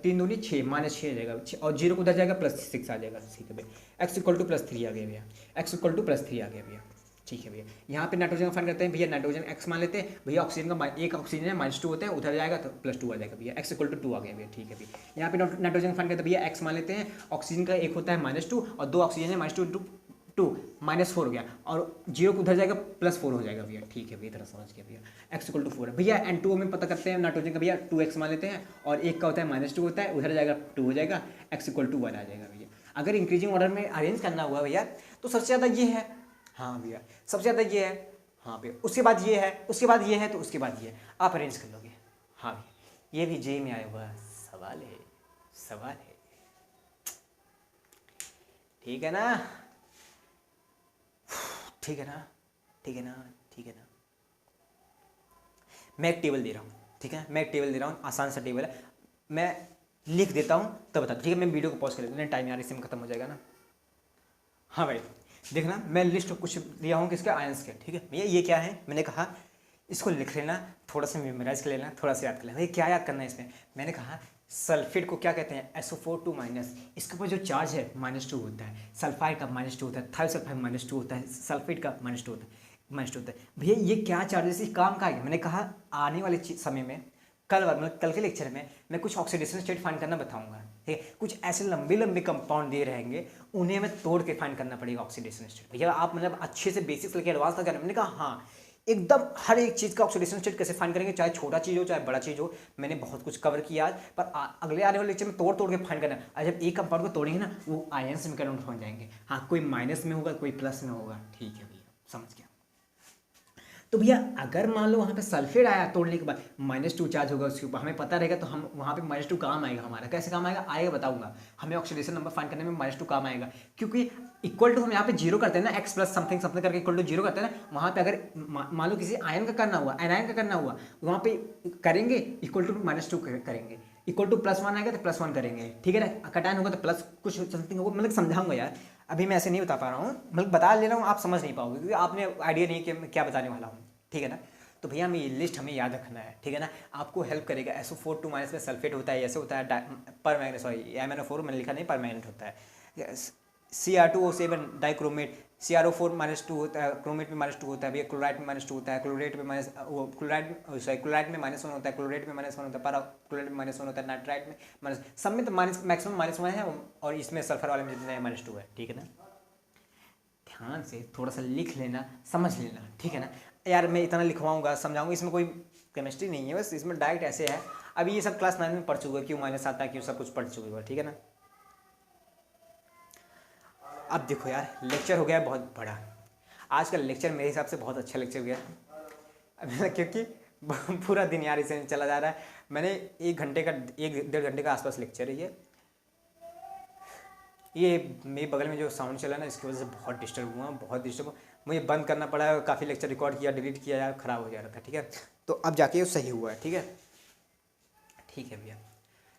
3 दूनी 6, -6 आ जाएगा, और 0 को उधर जाएगा, +6 आ जाएगा। ठीक है भैया, x इक्वल टू +3 आ गया भैया, x इक्वल टू +3 आ गया भैया। ठीक है भैया, यहाँ पे नाइट्रोजन का फाइंड करते हैं भैया। नाइट्रोजन x मान लेते हैं भैया, ऑक्सीजन का एक ऑक्सीजन है, -2 होता है, उधर जाएगा तो +2 आ जाएगा भैया, x इक्वल टू 2 आ गया भैया। ठीक है भैया, यहाँ पे नाइट्रोजन का फाइंड करते हैं भैया, x मान लेते हैं, ऑक्सीजन का एक होता है -2 और 2 ऑक्सीजन है, -2 × 2 -4 हो गया, और 0 को उधर जाएगा, +4 हो जाएगा भैया। ठीक है भैया, इतना समझ गया भैया, x इक्वल टू 4 है भैया। N2O में पता करते हैं नाइट्रोजन का भैया, 2x मान लेते हैं, और एक का होता है -2 होता है, उधर जाएगा 2 हो जाएगा, x इक्वल टू 1 आ जाएगा भैया। अगर इंक्रीजिंग ऑर्डर में अरेंज करना हुआ भैया तो सबसे ज़्यादा ये है। हाँ भैया, सबसे ज़्यादा ये है। हाँ भैया, उसके बाद ये है, उसके बाद ये है, तो उसके बाद ये है, आप अरेंज कर लोगे। हाँ भैया, ये भी जे में आया हुआ सवाल है, सवाल है। ठीक है ना, ठीक है ना, ठीक है ना, ठीक है ना। मैं एक टेबल दे रहा हूँ, ठीक है, मैं एक टेबल दे रहा हूँ, आसान सा टेबल है, मैं लिख देता हूँ तब बता। ठीक है, मैं वीडियो को पॉज कर लेता हूँ, टाइम यार इसी में खत्म हो जाएगा ना। हाँ भाई देखना, मैं लिस्ट कुछ दिया हूँ किसके, आयंस के। ठीक है भैया, ये क्या है, मैंने कहा इसको लिख लेना, थोड़ा सा मेमोराइज कर लेना, थोड़ा सा याद कर लेना। भैया क्या याद करना है इसमें, मैंने कहा सल्फेट को क्या कहते हैं, SO4 -, इसके ऊपर जो चार्ज है -2 होता है, सल्फाइड का -2 होता है, थायोसल्फाइड -2 होता है, सल्फेट का -2 होता है, -2 होता है। भैया ये क्या चार्जेस, इस काम का है। मैंने कहा आने वाले समय में मतलब कल के लेक्चर में मैं कुछ ऑक्सीडेशन स्टेट फाइंड करना बताऊंगा। ठीक है, कुछ ऐसे लंबे लंबे कंपाउंड दे रहेंगे, उन्हें हमें तोड़ के फाइंड करना पड़ेगा ऑक्सीडेशन स्टेट। भैया आप मतलब अच्छे से बेसिक्स लेके एडवांस तक जाना। मैंने कहा हाँ, एकदम हर एक चीज़ का ऑक्सीडेशन स्टेट कैसे फाइंड करेंगे, चाहे छोटा चीज़ हो चाहे बड़ा चीज़ हो। मैंने बहुत कुछ कवर किया आज, पर अगले आने वाले लेक्चर में तोड़ तोड़ के फाइंड करना है। जब एक कंपाउंड को तोड़ेंगे ना, वो आयंस में कन्वर्ट हो जाएंगे। हाँ, कोई माइनस में होगा, कोई प्लस में होगा। ठीक है भैया, समझ गया। तो भैया अगर मान लो वहाँ पे सल्फेट आया तोड़ने के बाद, -2 चार्ज होगा उसके ऊपर, हमें पता रहेगा, तो हम वहाँ पे -2 काम आएगा हमारा। कैसे काम आएगा बताऊंगा। हमें ऑक्सीडेशन नंबर फाइंड करने में -2 काम आएगा, क्योंकि इक्वल टू हम यहाँ पे 0 करते हैं ना, x प्लस समथिंग समथिंग करके इक्वल टू 0 करते हैं ना। वहाँ पे अगर मान लो किसी आयन का करना हुआ, एनायन का करना हुआ, वहाँ पे करेंगे इक्वल टू -2 करेंगे, इक्वल टू +1 आएगा तो +1 करेंगे। ठीक है ना, कटायन होगा तो प्लस कुछ समथिंग होगा। मतलब समझाऊंगा यार, अभी मैं ऐसे नहीं बता पा रहा हूँ, मतलब बता ले रहा हूँ, आप समझ नहीं पाओगे क्योंकि आपने आइडिया नहीं कि मैं क्या बताने वाला हूँ। ठीक है ना, तो भैया हमें ये लिस्ट हमें याद रखना है। ठीक है ना, आपको हेल्प करेगा। SO4 में सल्फेट होता है, ऐसे होता है परमैंगनेट, सॉरी MnO4 मैंने लिखा नहीं, परमैंगनेट होता है। Cr2O7 डाइक्रोमेट, CrO4 -2 होता है, क्रोमेट में -2 होता है भैया, क्लोराइड में -2 होता है, क्लोरेट में क्लोराइड में -1 होता है, क्लोरेट में -1 होता है, पर क्लोरेट में -1 होता है, नाइट्राइट में सब में तो मैक्सिमम -1 है, और इसमें सल्फर वाले में जितने -2 है। ठीक है ना, ध्यान से थोड़ा सा लिख लेना, समझ लेना। ठीक है ना यार, मैं इतना लिखवाऊंगा, समझाऊंगा, इसमें कोई केमिस्ट्री नहीं है, बस इसमें डायरेक्ट ऐसे है। अभी ये सब क्लास 9 में पढ़ चुके हो, क्यों माइनस आता है, क्यों सब कुछ पढ़ चुके हो। ठीक है ना, अब देखो यार, लेक्चर हो गया है बहुत बड़ा। आज का लेक्चर मेरे हिसाब से बहुत अच्छा लेक्चर गया, क्योंकि पूरा दिन यार इसे चला जा रहा है। मैंने 1-1.5 घंटे का आसपास लेक्चर है ये मेरे बगल में जो साउंड चला ना, इसकी वजह से बहुत डिस्टर्ब हुआ, बहुत डिस्टर्ब। मुझे बंद करना पड़ा, काफ़ी लेक्चर रिकॉर्ड किया, डिलीट किया यार, ख़राब हो जा रहा था। ठीक है, तो अब जाके वो सही हुआ है। ठीक है, ठीक है भैया,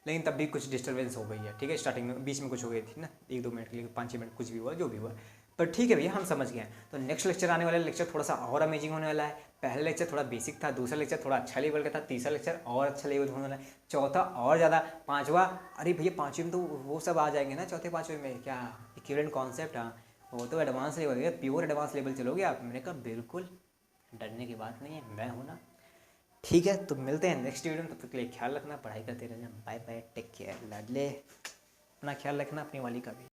लेकिन तब भी कुछ डिस्टर्बेंस हो गई है, ठीक है, स्टार्टिंग में बीच में कुछ हो गई थी ना, 1-2 मिनट के लिए, 5-6 मिनट, कुछ भी हुआ जो भी हुआ, पर ठीक है भैया, हम समझ गए हैं। तो नेक्स्ट लेक्चर आने वाला लेक्चर थोड़ा सा और अमेजिंग होने वाला है। पहला लेक्चर थोड़ा बेसिक था, दूसरा लेक्चर थोड़ा अच्छा लेवल का था, तीसरा लेक्चर और अच्छा लेवल होने वाला है, चौथा और ज़्यादा, पाँचवा, अरे भैया पाँचवें में तो वो सब आ जाएंगे ना, चौथे पाँचवें में क्या इक्विवेलेंट कॉन्सेप्ट, हाँ वो तो एडवांस लेवल है, प्योर एडवांस लेवल चलोगे आप। मैंने कहा बिल्कुल, डरने की बात नहीं है, मैं हूँ ना। ठीक है, तो मिलते हैं नेक्स्ट वीडियो में, तब तक के लिए ख्याल रखना, पढ़ाई करते रहना, बाय बाय, टेक केयर, लाडले, अपना ख्याल रखना, अपनी वाली का भी।